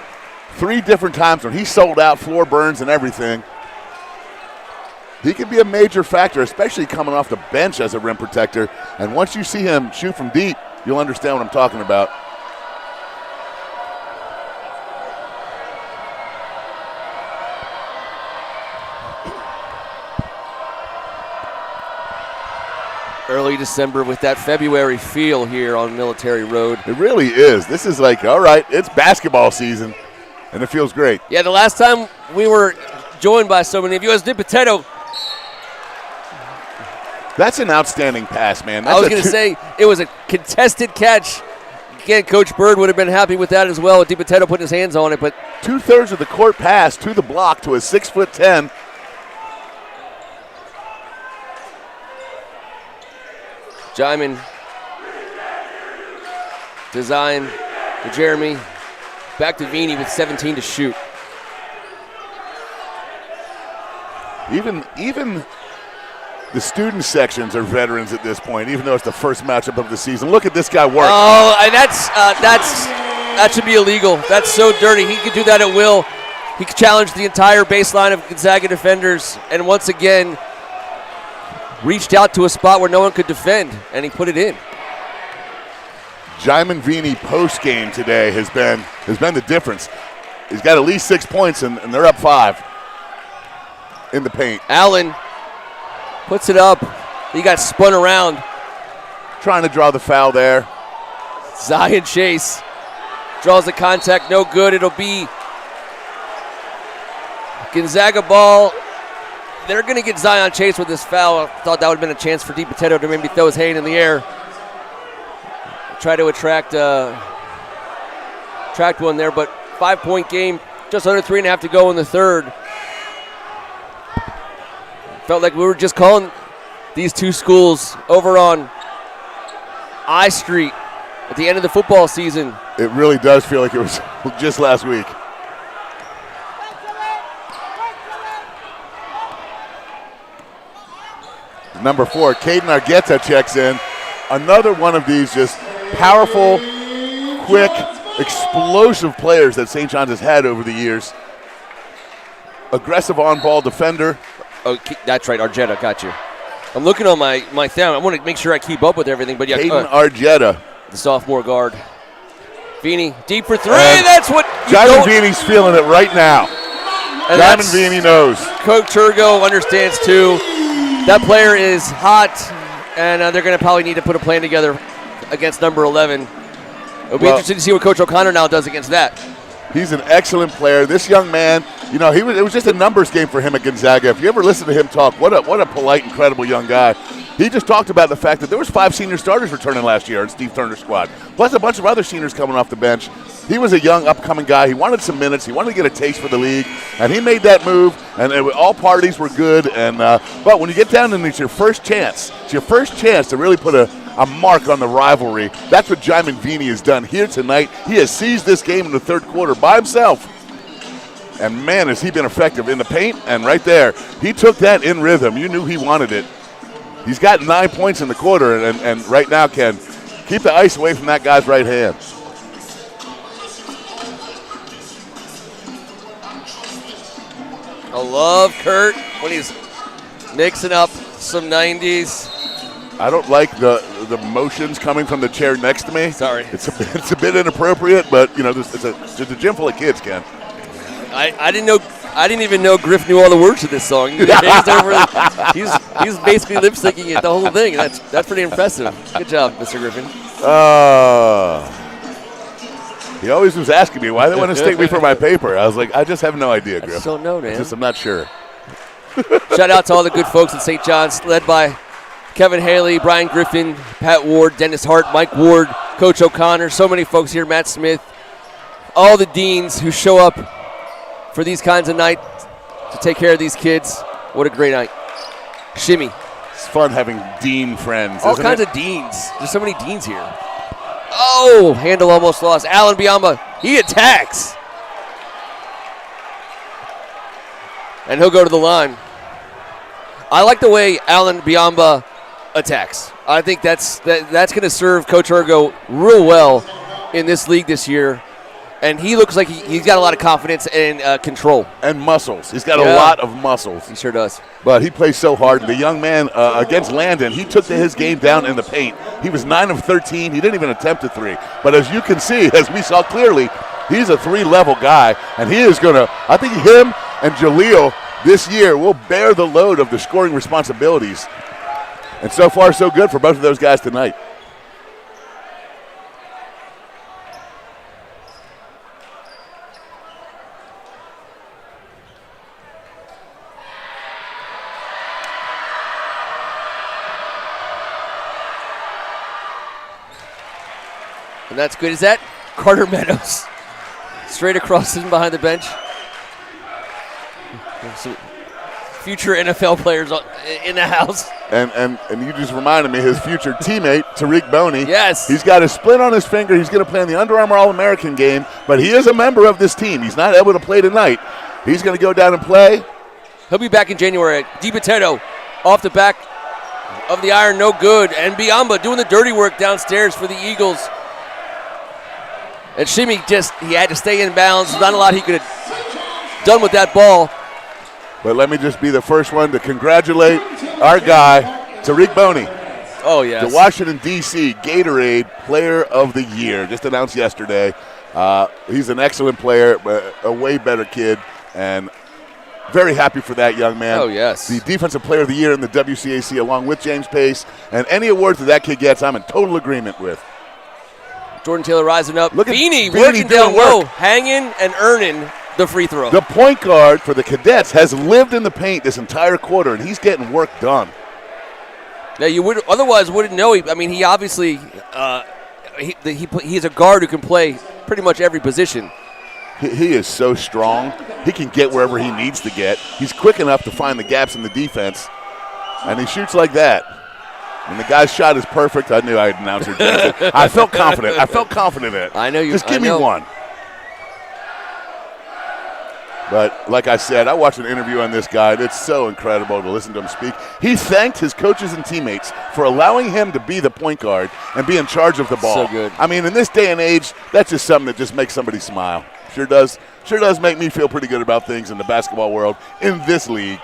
3 different times when he sold out, floor burns and everything. he could be a major factor, especially coming off the bench as a rim protector. And once you see him shoot from deep, you'll understand what I'm talking about.
Early December with that February feel here on Military Road.
It really is. This is like, all right, it's basketball season, and it feels great.
Yeah, the last time we were joined by so many of you as DiPotato.
That's an outstanding pass, man.
I was going to say it was a contested catch. Again, Coach Bird would have been happy with that as well, with DiPotato putting his hands on it. But
2/3 of the court pass to the block to a 6'10".
Jaiman, design to Jeremy, back to Vini with 17 to shoot.
Even the student sections are veterans at this point, even though it's the first matchup of the season. Look at this guy work.
Oh, and that should be illegal. That's so dirty. He could do that at will. He could challenge the entire baseline of Gonzaga defenders, and once again reached out to a spot where no one could defend, and he put it in.
Jaiman Vini post game today has been the difference. He's got at least 6 points, and they're up 5 in the paint.
Allen puts it up. He got spun around.
Trying to draw the foul there.
Zion Chase draws the contact, no good. It'll be Gonzaga ball. They're going to get Zion Chase with this foul. I thought that would have been a chance for DiPotato to maybe throw his hand in the air. Try to attract one there, but 5-point game, just under 3.5 to go in the third. Felt like we were just calling these two schools over on I Street at the end of the football season.
It really does feel like it was just last week. Number 4, Caden Argueta checks in. Another one of these just powerful, quick, explosive players that St. John's has had over the years. Aggressive on-ball defender.
Oh, that's right, Argueta, got you. I'm looking on my thumb. I want to make sure I keep up with everything. But yeah,
Caden Argueta.
The sophomore guard. Vini, deep for 3. That's what
Jaiman Vini's feeling it right now. Jaiman Vini knows.
Coach Turgo understands too. That player is hot, and they're going to probably need to put a plan together against number 11. It'll be interesting to see what Coach O'Connor now does against that.
He's an excellent player. This young man, it was just a numbers game for him at Gonzaga. If you ever listen to him talk, what a polite, incredible young guy. He just talked about the fact that there was 5 senior starters returning last year in Steve Turner's squad, plus a bunch of other seniors coming off the bench. He was a young, upcoming guy. He wanted some minutes. He wanted to get a taste for the league, and he made that move, and all parties were good. And but when you get down and it's your first chance, to really put a mark on the rivalry. That's what Jaiman Vini has done here tonight. He has seized this game in the third quarter by himself. And, man, has he been effective in the paint and right there. He took that in rhythm. You knew he wanted it. He's got 9 points in the quarter and right now can keep the ice away from that guy's right hand.
I love Kurt when he's mixing up some 90s.
I don't like the motions coming from the chair next to me.
Sorry.
It's a bit inappropriate, but it's a gym full of kids, Ken.
I didn't even know Griff knew all the words to this song. He's basically lip syncing it the whole thing. That's pretty impressive. Good job, Mr. Griffin.
He always was asking me why they want to stick me for my paper. I was like, I just have no idea, Griff.
I just don't know, man.
I'm not sure.
Shout out to all the good folks at St. John's, led by Kevin Haley, Brian Griffin, Pat Ward, Dennis Hart, Mike Ward, Coach O'Connor, so many folks here, Matt Smith, all the deans who show up for these kinds of nights to take care of these kids. What a great night. Shimmy.
It's fun having dean friends,
all kinds of deans. There's so many deans here. Oh, handle almost lost. Alan Biamba, he attacks. And he'll go to the line. I like the way Alan Biamba attacks. I think that's going to serve Coach Ergo real well in this league this year. And he looks like he's got a lot of confidence and control.
And muscles. He's got a lot of muscles.
He sure does.
But he plays so hard. The young man against Landon, he took his game down in the paint. He was 9 of 13. He didn't even attempt a three. But as you can see, as we saw clearly, he's a three-level guy. And he is going to, I think him and Jaleel this year will bear the load of the scoring responsibilities. And so far, so good for both of those guys tonight.
And that's good. Is that Carter Meadows? Straight across him behind the bench. Some future NFL players in the house.
And you just reminded me, his future teammate, Tariq Boney.
Yes.
He's got a splint on his finger. He's going to play in the Under Armour All-American game, but he is a member of this team. He's not able to play tonight. He's going to go down and play.
He'll be back in January. DiPotato off the back of the iron, no good. And Biamba doing the dirty work downstairs for the Eagles. And Shimmy he had to stay in bounds. Not a lot he could have done with that ball.
But let me just be the first one to congratulate our guy, Tariq Boney.
Oh, yes.
The Washington, D.C. Gatorade Player of the Year, just announced yesterday. He's an excellent player, a way better kid, and very happy for that young man.
Oh, yes.
The Defensive Player of the Year in the WCAC along with James Pace, and any awards that kid gets, I'm in total agreement with.
Jordan Taylor rising up.
Look at
Beanie
Beanie
working down
doing
low,
work.
hanging and earning the free throw.
The point guard for the Cadets has lived in the paint this entire quarter, and he's getting work done.
Now you would otherwise wouldn't know. He obviously he's a guard who can play pretty much every position.
He is so strong. He can get wherever he needs to get. He's quick enough to find the gaps in the defense, and he shoots like that. When the guy's shot is perfect, I knew I'd announce her. I felt confident. I felt confident in it.
I know you.
Just give me one. But like I said, I watched an interview on this guy. It's so incredible to listen to him speak. He thanked his coaches and teammates for allowing him to be the point guard and be in charge of the ball.
So good.
I mean, in this day and age, that's just something that just makes somebody smile. Sure does make me feel pretty good about things in the basketball world in this league.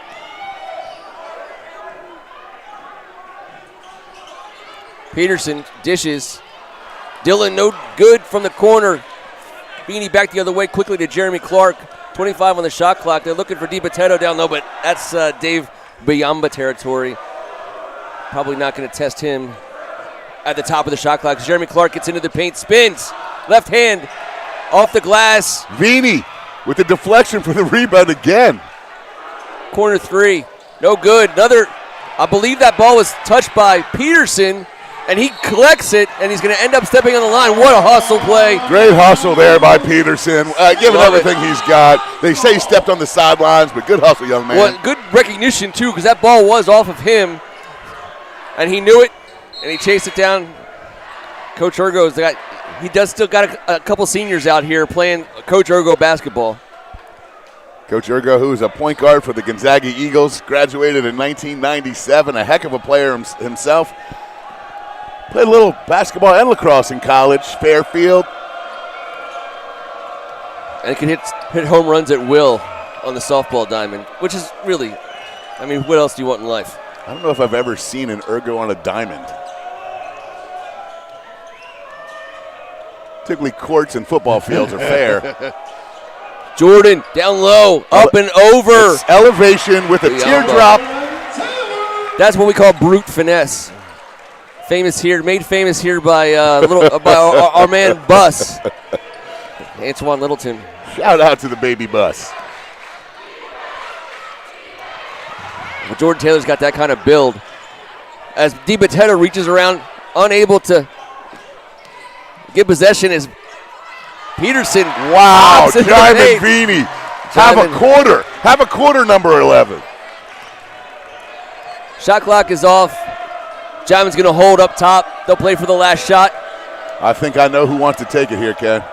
Peterson dishes. Dillon no good from the corner. Beanie back the other way quickly to Jeremy Clark. 25 on the shot clock. They're looking for DiPotato down low, but that's Dave Biamba territory. Probably not going to test him at the top of the shot clock. Jeremy Clark gets into the paint, spins, left hand off the glass.
Beanie with the deflection for the rebound again.
Corner three, no good. Another, I believe that ball was touched by Peterson, and he collects it, and he's going to end up stepping on the line. What a hustle play.
Great hustle there by Peterson, giving everything he's got. They say he stepped on the sidelines, but good hustle, young man.
Well, good recognition, too, because that ball was off of him, and he knew it, and he chased it down. Coach Ergo's he does still got a couple seniors out here playing Coach Ergo basketball.
Coach Ergo, who is a point guard for the Gonzaga Eagles, graduated in 1997, a heck of a player himself. Played a little basketball and lacrosse in college, Fairfield.
And can hit home runs at will on the softball diamond, which is really, I mean, what else do you want in life?
I don't know if I've ever seen an Ergo on a diamond. Typically courts and football fields are fair.
Jordan down low, up and over.
It's elevation with a teardrop.
That's what we call brute finesse. Made famous here by our man Bus, Antoine Littleton.
Shout out to the baby Bus.
Well, Jordan Taylor's got that kind of build. As DiPotato reaches around, unable to get possession, as Peterson.
Wow, Diamond Beanie. Have a quarter, number 11.
Shot clock is off. Jamin's going to hold up top. They'll play for the last shot.
I think I know who wants to take it here, Ken.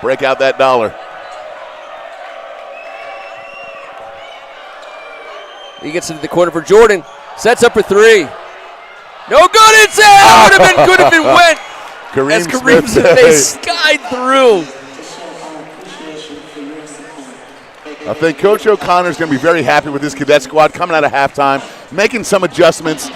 Break out that dollar.
He gets into the corner for Jordan. Sets up for three. No good inside. Would have been good if it went.
Kareem
As Kareem
Smith,
they skied through.
I think Coach O'Connor's going to be very happy with this cadet squad coming out of halftime, making some adjustments,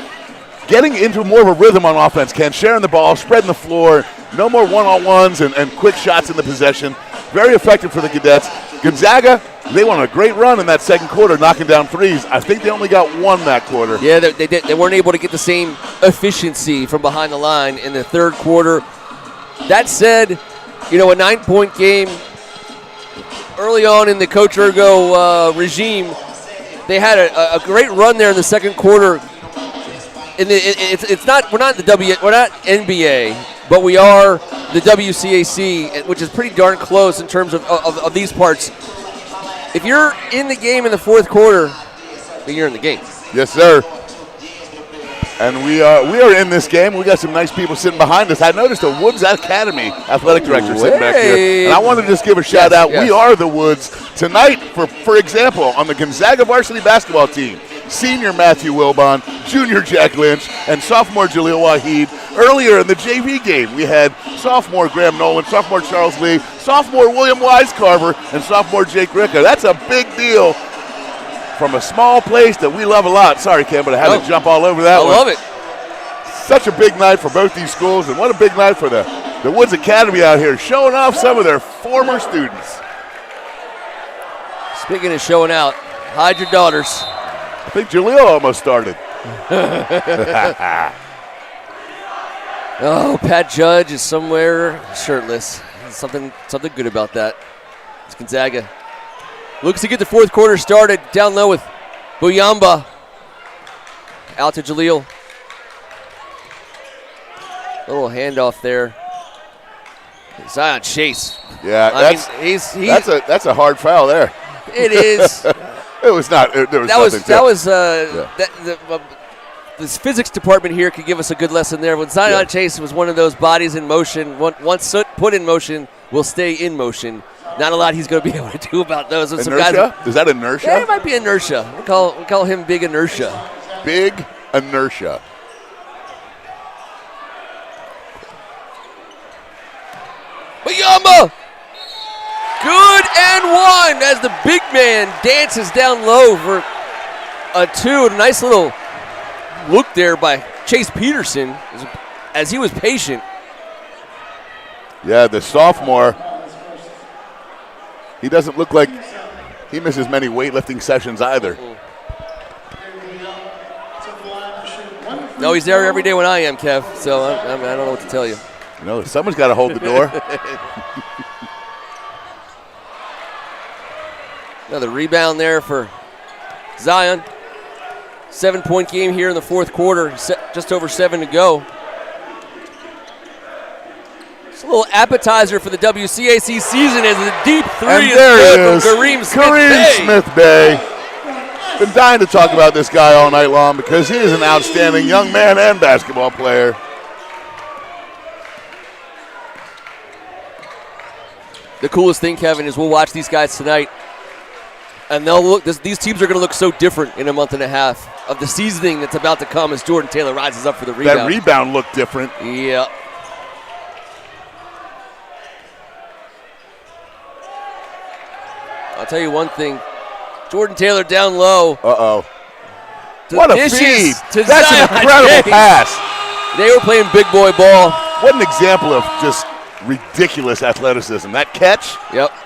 getting into more of a rhythm on offense, Ken, sharing the ball, spreading the floor, no more one-on-ones and quick shots in the possession. Very effective for the Cadets. Gonzaga, they won a great run in that second quarter, knocking down threes. I think they only got one that quarter.
Yeah, they weren't able to get the same efficiency from behind the line in the third quarter. That said, a 9-point game early on in the Coach Ergo regime. They had a great run there in the second quarter. We're not NBA, but we are the WCAC, which is pretty darn close in terms of these parts. If you're in the game in the fourth quarter, then you're in the game.
Yes, sir. And we are in this game. We got some nice people sitting behind us. I noticed a Woods Academy athletic director sitting back here. And I want to just give a shout out. Yes. We are the Woods. Tonight, for example, on the Gonzaga varsity basketball team, senior Matthew Wilbon, junior Jack Lynch, and sophomore Jaleel Waheed. Earlier in the JV game, we had sophomore Graham Nolan, sophomore Charles Lee, sophomore William Wisecarver, and sophomore Jake Ricca. That's a big deal from a small place that we love a lot. Sorry, Ken, but I had to jump all over that one.
I love it.
Such a big night for both these schools, and what a big night for the Woods Academy out here, showing off some of their former students.
Speaking of showing out, hide your daughters.
I think Jaleel almost started.
Oh, Pat Judge is somewhere shirtless. Something good about that. It's Gonzaga. Looks to get the fourth quarter started down low with Buyamba. Out to Jaleel. A little handoff there. Zion Chase.
Yeah, that's a hard foul there.
It is.
It was not.
This physics department here could give us a good lesson there. When Zion Chase was one of those bodies in motion, once put in motion, will stay in motion. Not a lot he's going to be able to do about those.
Inertia?
Some guys,
is that inertia?
Yeah, it might be inertia. We call him Big Inertia.
Big Inertia.
Buyamba! Good and one as the big man dances down low for a two. A nice little look there by Chase Peterson as he was patient.
Yeah, the sophomore, he doesn't look like he misses many weightlifting sessions either.
No, he's there every day when I am, Kev, so I don't know what to tell you.
Someone's got to hold the door.
Another rebound there for Zion. 7-point game here in the fourth quarter, just over 7 to go. It's a little appetizer for the WCAC season as the deep three is good from Kareem
Smith-Bay. Been dying to talk about this guy all night long because he is an outstanding young man and basketball player.
The coolest thing, Kevin, is we'll watch these guys tonight, and they'll look. These teams are going to look so different in a month and a half of the seasoning that's about to come as Jordan Taylor rises up for the rebound.
That rebound looked different.
Yeah. I'll tell you one thing. Jordan Taylor down low.
Uh-oh. What a feed. That's
Zion
an incredible
Chase.
pass.
They were playing big boy ball.
What an example of just ridiculous athleticism. That catch,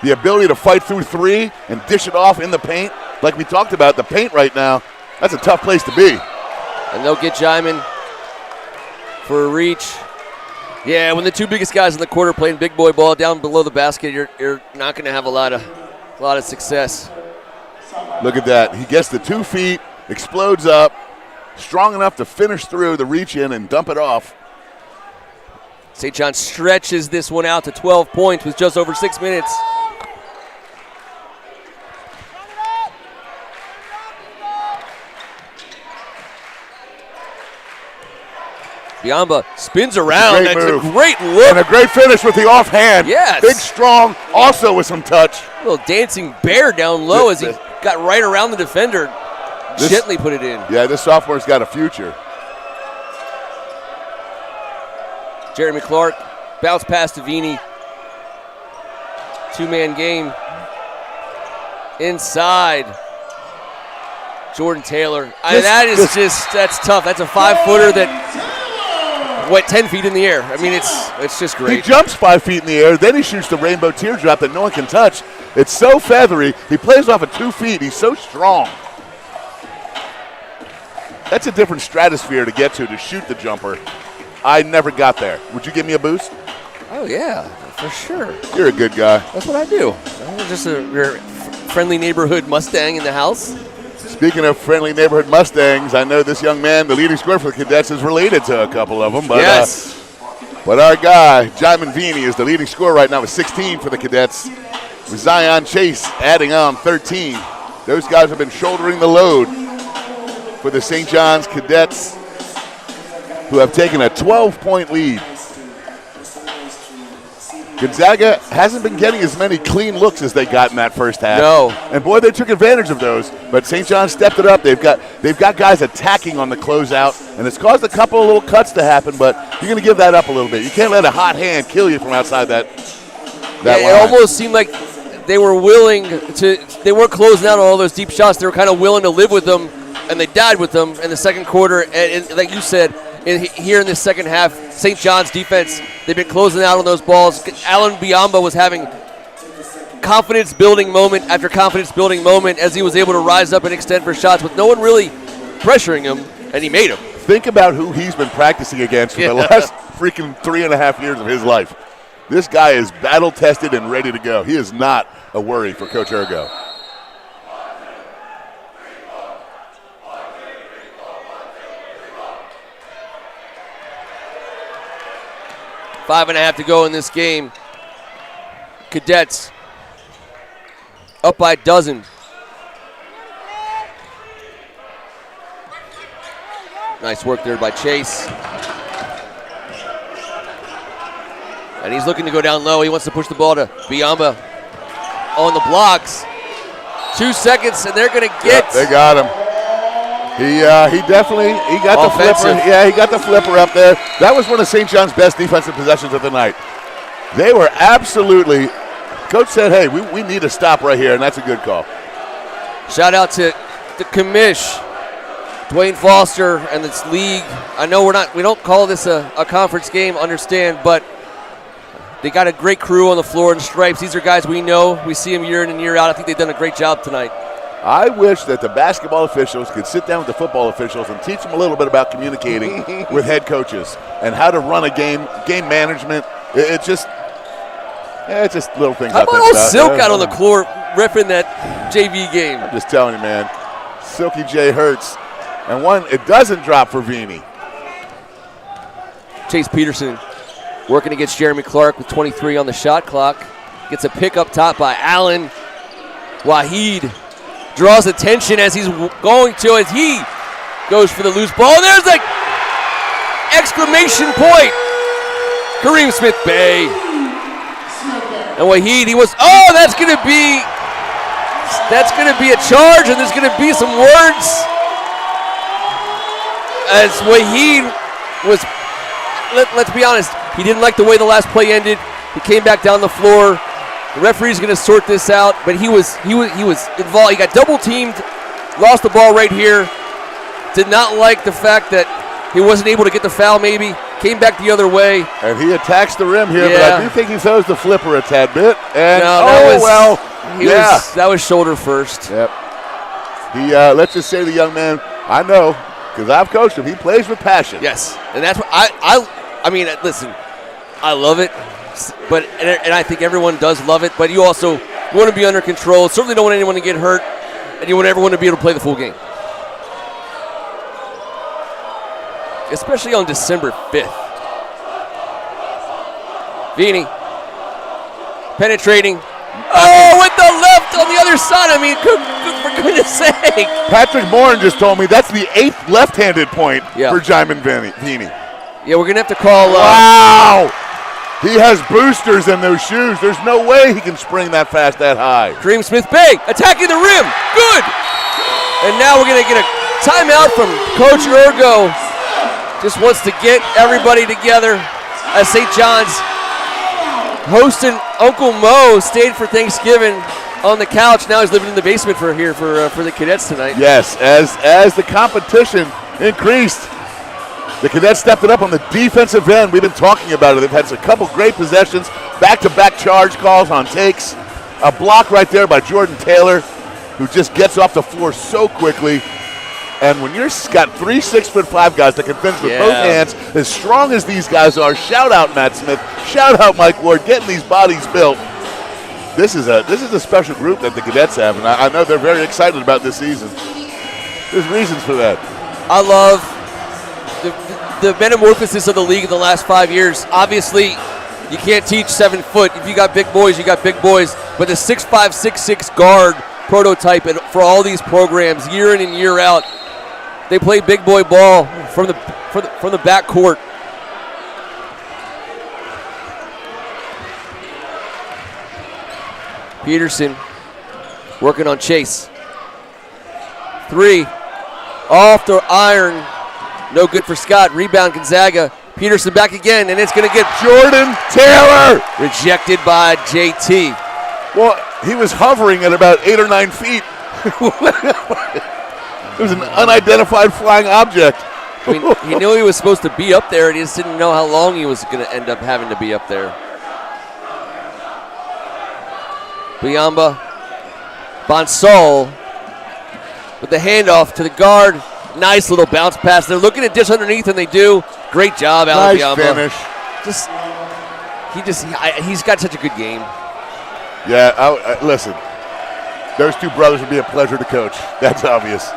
the ability to fight through three and dish it off in the paint. Like we talked about, the paint right now, that's a tough place to be.
And they'll get Jaiman for a reach. Yeah, when the two biggest guys in the quarter playing big boy ball down below the basket, you're not going to have a lot of success.
Look at that. He gets the 2 feet, explodes up, strong enough to finish through the reach in and dump it off.
St. John stretches this one out to 12 points with just over 6 minutes. Buyamba spins around. That's a great look.
And a great finish with the offhand.
Yes.
Big, strong, also with some touch.
A little dancing bear down low as he got right around the defender. Gently put it in.
Yeah, this sophomore's got a future.
Jeremy Clark, bounce pass to Vini. 2-man game. inside. Jordan Taylor. That's tough. That's a 5-footer that went 10 feet in the air. I mean, it's just great.
He jumps 5 feet in the air, then he shoots the rainbow teardrop that no one can touch. It's so feathery. He plays off of 2 feet. He's so strong. That's a different stratosphere to get to shoot the jumper. I never got there. Would you give me a boost?
Oh, yeah, for sure.
You're a good guy.
That's what I do. I'm just a friendly neighborhood Mustang in the house.
Speaking of friendly neighborhood Mustangs, I know this young man, the leading scorer for the Cadets, is related to a couple of them. But,
yes.
But our guy, Jaimin Vini, is the leading scorer right now with 16 for the Cadets. With Zion Chase adding on 13. Those guys have been shouldering the load for the St. John's Cadets, who have taken a 12-point lead. Gonzaga hasn't been getting as many clean looks as they got in that first half.
No.
And boy, they took advantage of those. But St. John's stepped it up. They've got guys attacking on the closeout, and it's caused a couple of little cuts to happen, but you're going to give that up a little bit. You can't let a hot hand kill you from outside that line.
It almost seemed like they were willing to – they weren't closing out on all those deep shots. They were kind of willing to live with them, and they died with them in the second quarter. And like you said, here in the second half, St. John's defense, they've been closing out on those balls. Alan Biamba was having confidence-building moment after confidence-building moment as he was able to rise up and extend for shots with no one really pressuring him, and he made them.
Think about who he's been practicing against for the last freaking 3.5 years of his life. This guy is battle-tested and ready to go. He is not a worry for Coach Ergo.
Five and a half to go in this game. Cadets up by a dozen. Nice work there by Chase. And he's looking to go down low. He wants to push the ball to Biamba on the blocks. 2 seconds, and they're going to get.
Yep, they got him. He got
Offensive.
the flipper. Yeah, he got the flipper up there. That was one of St. John's best defensive possessions of the night. They were absolutely. Coach said, "Hey, we need to stop right here," and that's a good call.
Shout out to the commish, Dwayne Foster, and this league. I know we don't call this a conference game, understand, but they got a great crew on the floor in stripes. These are guys we know. We see them year in and year out. I think they've done a great job tonight.
I wish that the basketball officials could sit down with the football officials and teach them a little bit about communicating with head coaches and how to run a game management. It's just little things.
How about old Silk out on the floor ripping that JV game?
I'm just telling you, man. Silky J hurts. And it doesn't drop for Vini.
Chase Peterson working against Jeremy Clark with 23 on the shot clock. Gets a pick up top by Allen. Wahid draws attention as he's going to, as he goes for the loose ball. And there's an exclamation point. Kareem Smith-Bay. And Wahid, that's going to be a charge, and there's going to be some words. As Wahid was, let's be honest, he didn't like the way the last play ended. He came back down the floor. The referee's going to sort this out, but he was involved. He got double teamed, lost the ball right here. Did not like the fact that he wasn't able to get the foul. Maybe came back the other way.
And he attacks the rim here, but I do think he throws the flipper a tad bit. And
that was shoulder first.
Yep. Let's just say the young man, I know, because I've coached him. He plays with passion.
Yes, and that's what I mean. Listen, I love it. But and I think everyone does love it, but you want to be under control. Certainly don't want anyone to get hurt, and you want everyone to be able to play the full game. Especially on December 5th. Vini penetrating. With the left on the other side. I mean, for goodness sake.
Patrick Morin just told me that's the 8th left-handed point for Jaimin Vini.
Yeah, we're going to have to call.
Wow! He has boosters in those shoes. There's no way he can spring that fast, that high.
Kareem Smith-Bay attacking the rim. Good. And now we're going to get a timeout from Coach Ergo. Just wants to get everybody together as St. John's hosting Uncle Mo stayed for Thanksgiving. on the couch. Now he's living in the basement for the Cadets tonight.
Yes, as the competition increased, the Cadets stepped it up on the defensive end. We've been talking about it. They've had a couple great possessions, back-to-back charge calls on takes. A block right there by Jordan Taylor, who just gets off the floor so quickly. And when you've got 3 6'5" guys that can finish with both hands, as strong as these guys are, shout out Matt Smith, shout out Mike Ward, getting these bodies built. This is a special group that the Cadets have, and I know they're very excited about this season. There's reasons for that.
I love the metamorphosis of the league in the last 5 years. Obviously, you can't teach 7 foot. If you got big boys, you got big boys. But the 6'5", 6'6" guard prototype for all these programs, year in and year out, they play big boy ball from the back court. Peterson working on Chase. 3 off the iron. No good for Scott. Rebound Gonzaga. Peterson back again, and it's going to get
Jordan Taylor
rejected by JT.
Well, he was hovering at about 8 or 9 feet. It was an unidentified flying object.
I mean, he knew he was supposed to be up there, and he just didn't know how long he was going to end up having to be up there. Biamba, Bonsall with the handoff to the guard. Nice little bounce pass. They're looking to dish underneath, and they do. Great job, Alan
Biamba.
Finish. He's got such a good game.
Yeah, listen, those two brothers would be a pleasure to coach. That's obvious.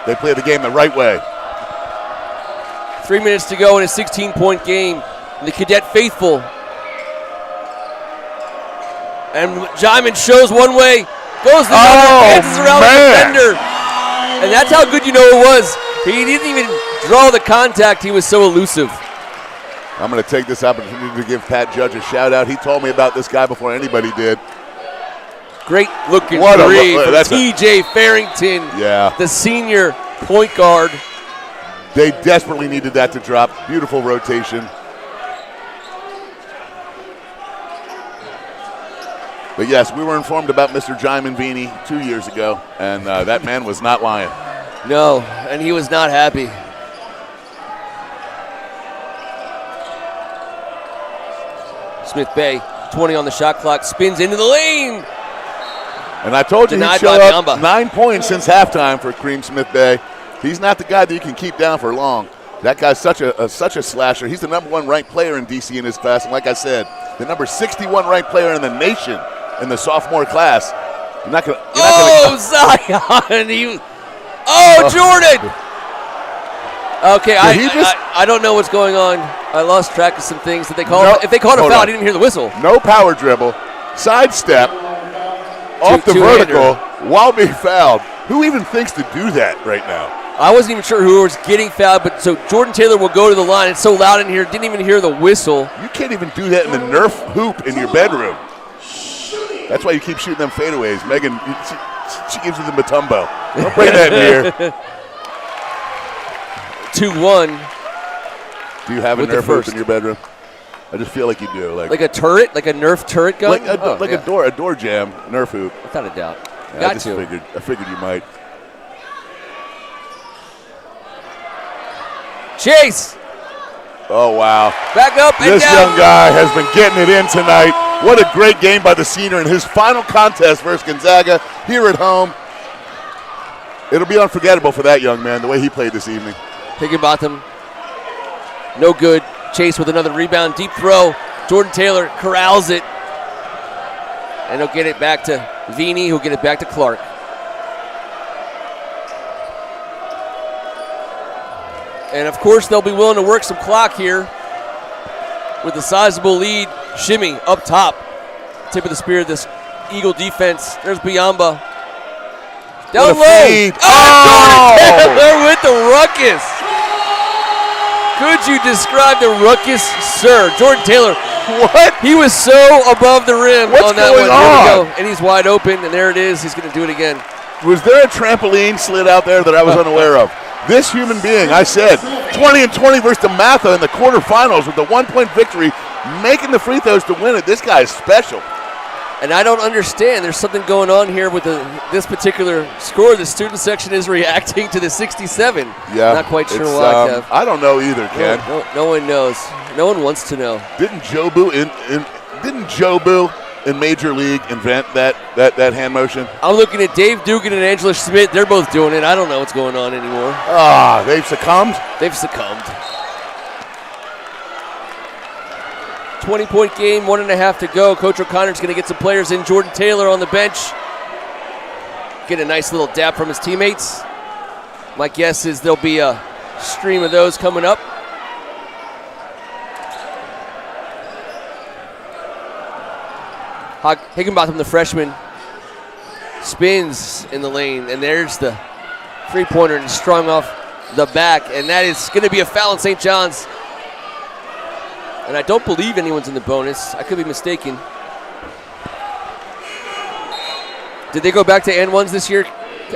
They play the game the right way.
3 minutes to go in a 16-point game. And the Cadet faithful. And Jaiman shows one way, goes the other, dances around the defender. And that's how good you know it was. He didn't even draw the contact. He was so elusive.
I'm going to take this opportunity to give Pat Judge a shout-out. He told me about this guy before anybody did.
Great looking three from T.J. Farrington, the senior point guard.
They desperately needed that to drop. Beautiful rotation. But yes, we were informed about Mr. Jaiman Vini 2 years ago, and that man was not lying.
No, and he was not happy. Smith Bay, 20 on the shot clock, spins into the lane.
And I told you he'd show up 9 points since halftime for Kareem Smith Bay. He's not the guy that you can keep down for long. That guy's such a slasher. He's the #1 ranked player in DC in his class, and like I said, the number 61 ranked player in the nation in the sophomore class.
Zion! Jordan! Okay, I don't know what's going on. I lost track of some things. Did they call? If they called a foul, I didn't hear the whistle.
No power dribble, sidestep, off the vertical while being fouled. Who even thinks to do that right now?
I wasn't even sure who was getting fouled, but so Jordan Taylor will go to the line. It's so loud in here, didn't even hear the whistle.
You can't even do that in the Nerf hoop in your bedroom. That's why you keep shooting them fadeaways. Megan, she gives you the Matumbo. Don't bring that in here.
2-1.
Do you have a Nerf hoop in your bedroom? I just feel like you do.
Like a turret? Like a Nerf turret gun?
A door jam Nerf hoop.
Without a doubt.
I figured you might.
Chase!
Oh, wow.
Back up and
this
down.
Young guy has been getting it in tonight. What a great game by the senior in his final contest versus Gonzaga here at home. It'll be unforgettable for that young man, the way he played this evening.
Higginbotham, no good. Chase with another rebound, deep throw. Jordan Taylor corrals it. And he'll get it back to Vini, who'll get it back to Clark. And of course, they'll be willing to work some clock here with a sizable lead. Shimmy up top. Tip of the spear of this Eagle defense. There's Biamba. Down low.
Jordan
Taylor with the ruckus. Could you describe the ruckus, sir? Jordan Taylor.
What?
He was so above the rim on that one.
Here
we go. And he's wide open, and there it is. He's going to do it again.
Was there a trampoline slid out there that I was unaware of? This human being, I said, 20-20 versus DeMatha in the quarterfinals with the 1-point victory, making the free throws to win it. This guy is special.
And I don't understand. There's something going on here with this particular score. The student section is reacting to the 67.
Yeah.
Not quite sure why, Kev.
I don't know either, Ken.
No one knows. No one wants to know.
Didn't Jobu in Major League invent that hand motion?
I'm looking at Dave Dugan and Angela Schmidt. They're both doing it. I don't know what's going on anymore.
They've succumbed?
They've succumbed. 20-point game, 1.5 to go. Coach O'Connor's going to get some players in. Jordan Taylor on the bench. Get a nice little dap from his teammates. My guess is there'll be a stream of those coming up. Higginbotham, the freshman, spins in the lane, and there's the three-pointer and strung off the back, and that is going to be a foul in St. John's. And I don't believe anyone's in the bonus. I could be mistaken. Did they go back to and ones this year?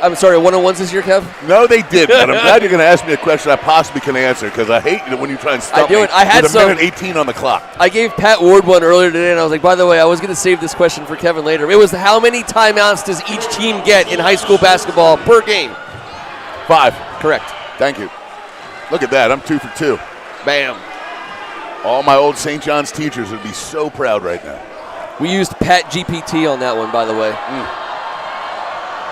I'm sorry, one-on-ones this year, Kev?
No, they didn't. But I'm glad you're going to ask me a question I possibly can answer, because I hate it when you try and stop me with a minute 18 on the clock.
I gave Pat Ward one earlier today, and I was like, by the way, I was going to save this question for Kevin later. It was how many timeouts does each team get in high school basketball per game?
5.
Correct.
Thank you. Look at that. I'm 2 for 2.
Bam.
All my old St. John's teachers would be so proud right now.
We used Pat GPT on that one, by the way.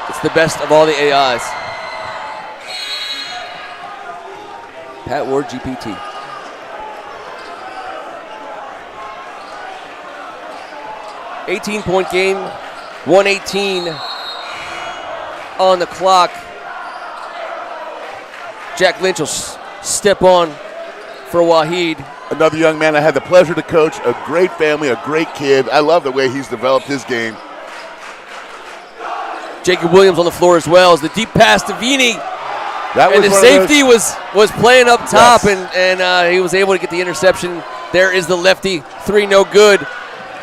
It's the best of all the AIs. Pat Ward GPT. .18 game, 1:18 on the clock. Jack Lynch will step on for Waheed.
Another young man I had the pleasure to coach, a great family, a great kid. I love the way he's developed his game.
Jacob Williams on the floor as well as the deep pass to Vini.
And
the safety was playing up top, and he was able to get the interception. There is the lefty, 3 no good.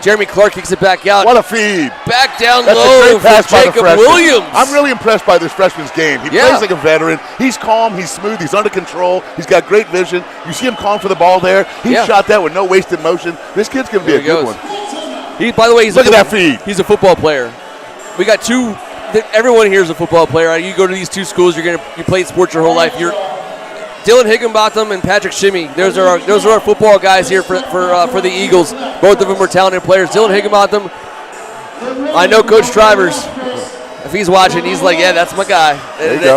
Jeremy Clark kicks it back out.
What a feed.
Back down
That's
low
a great pass
for Jacob
by the freshman.
Williams.
I'm really impressed by this freshman's game. He plays like a veteran. He's calm. He's smooth. He's under control. He's got great vision. You see him calling for the ball there. He shot that with no wasted motion. This kid's going to be a good one.
By the way,
look at that feed.
He's a football player. We got two. Everyone here is a football player. You go to these two schools, you played sports your whole life. Dylan Higginbotham and Patrick Shimmy. Those are our football guys here for the Eagles. Both of them are talented players. Dylan Higginbotham, I know Coach Trivers. If he's watching, he's like, yeah, that's my guy.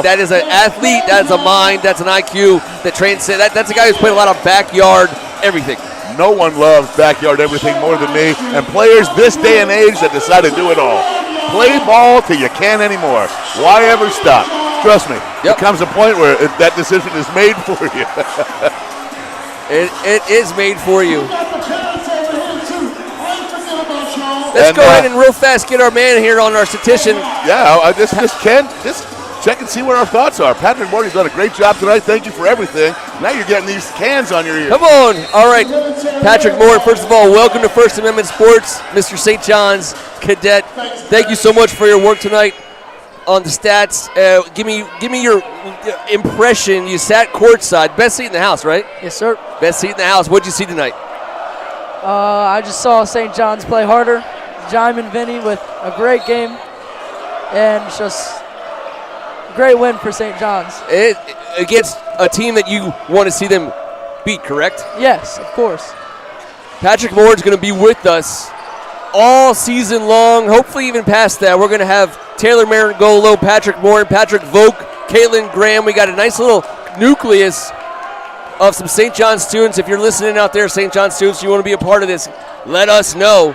That is an athlete. That's a mind. That's an IQ that trains. That's a guy who's played a lot of backyard everything.
No one loves backyard everything more than me. And players this day and age that decide to do it all. Play ball till you can't anymore. Why ever stop? Trust me, there comes a point where that decision is made for you.
It is made for you. Let's go ahead and real fast get our man here on our statistician.
Yeah, just check and see what our thoughts are. Patrick Morty's done a great job tonight. Thank you for everything. Now you're getting these cans on your ears.
Come on. All right, Patrick Moore, first of all, welcome to First Amendment Sports, Mr. St. John's cadet. Thank you so much for your work tonight on the stats. Give me your impression. You sat courtside. Best seat in the house, right?
Yes, sir.
Best seat in the house. What'd you see tonight?
I just saw St. John's play harder. Jaime and Vinny with a great game. And just a great win for St. John's.
Against a team that you want to see them beat, correct?
Yes, of course.
Patrick Moore is going to be with us all season long, hopefully even past that. We're going to have Taylor Meringolo, Patrick Moore, Patrick Volk, Caitlin Graham. We got a nice little nucleus of some St. John students. If you're listening out there, St. John students, you want to be a part of this, let us know.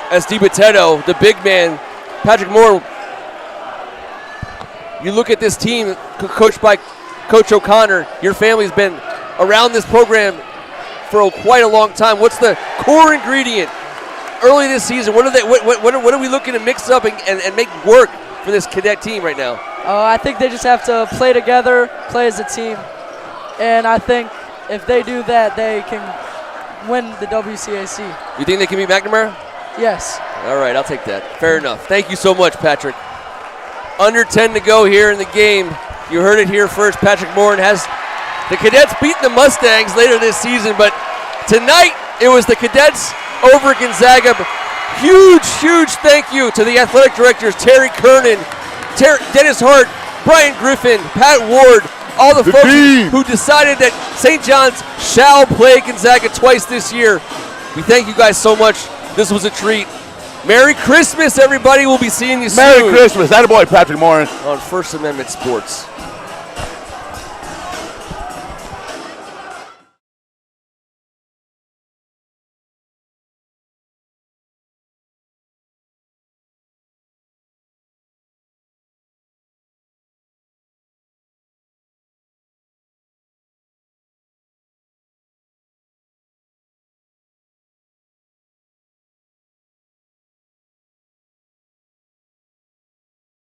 As DiBattista, the big man, Patrick Moore, you look at this team coached by Coach O'Connor. Your family's been around this program for quite a long time. What's the core ingredient early this season? What are we looking to mix up and make work for this cadet team right now?
I think they just have to play together, play as a team. And I think if they do that, they can win the WCAC.
You think they can beat McNamara?
Yes.
All right, I'll take that. Fair enough. Thank you so much, Patrick. Under 10 to go here in the game. You heard it here first. Patrick Moore has the Cadets beating the Mustangs later this season, but tonight it was the Cadets over Gonzaga Huge thank you to the athletic directors, Terry Kernan, Dennis Hart, Brian Griffin, Pat Ward, all the folks who decided that St. John's shall play Gonzaga twice this year. We thank you guys so much. This was a treat. Merry Christmas, everybody. We'll be seeing you soon.
Merry Christmas. Attaboy, Patrick Morin.
On First Amendment Sports.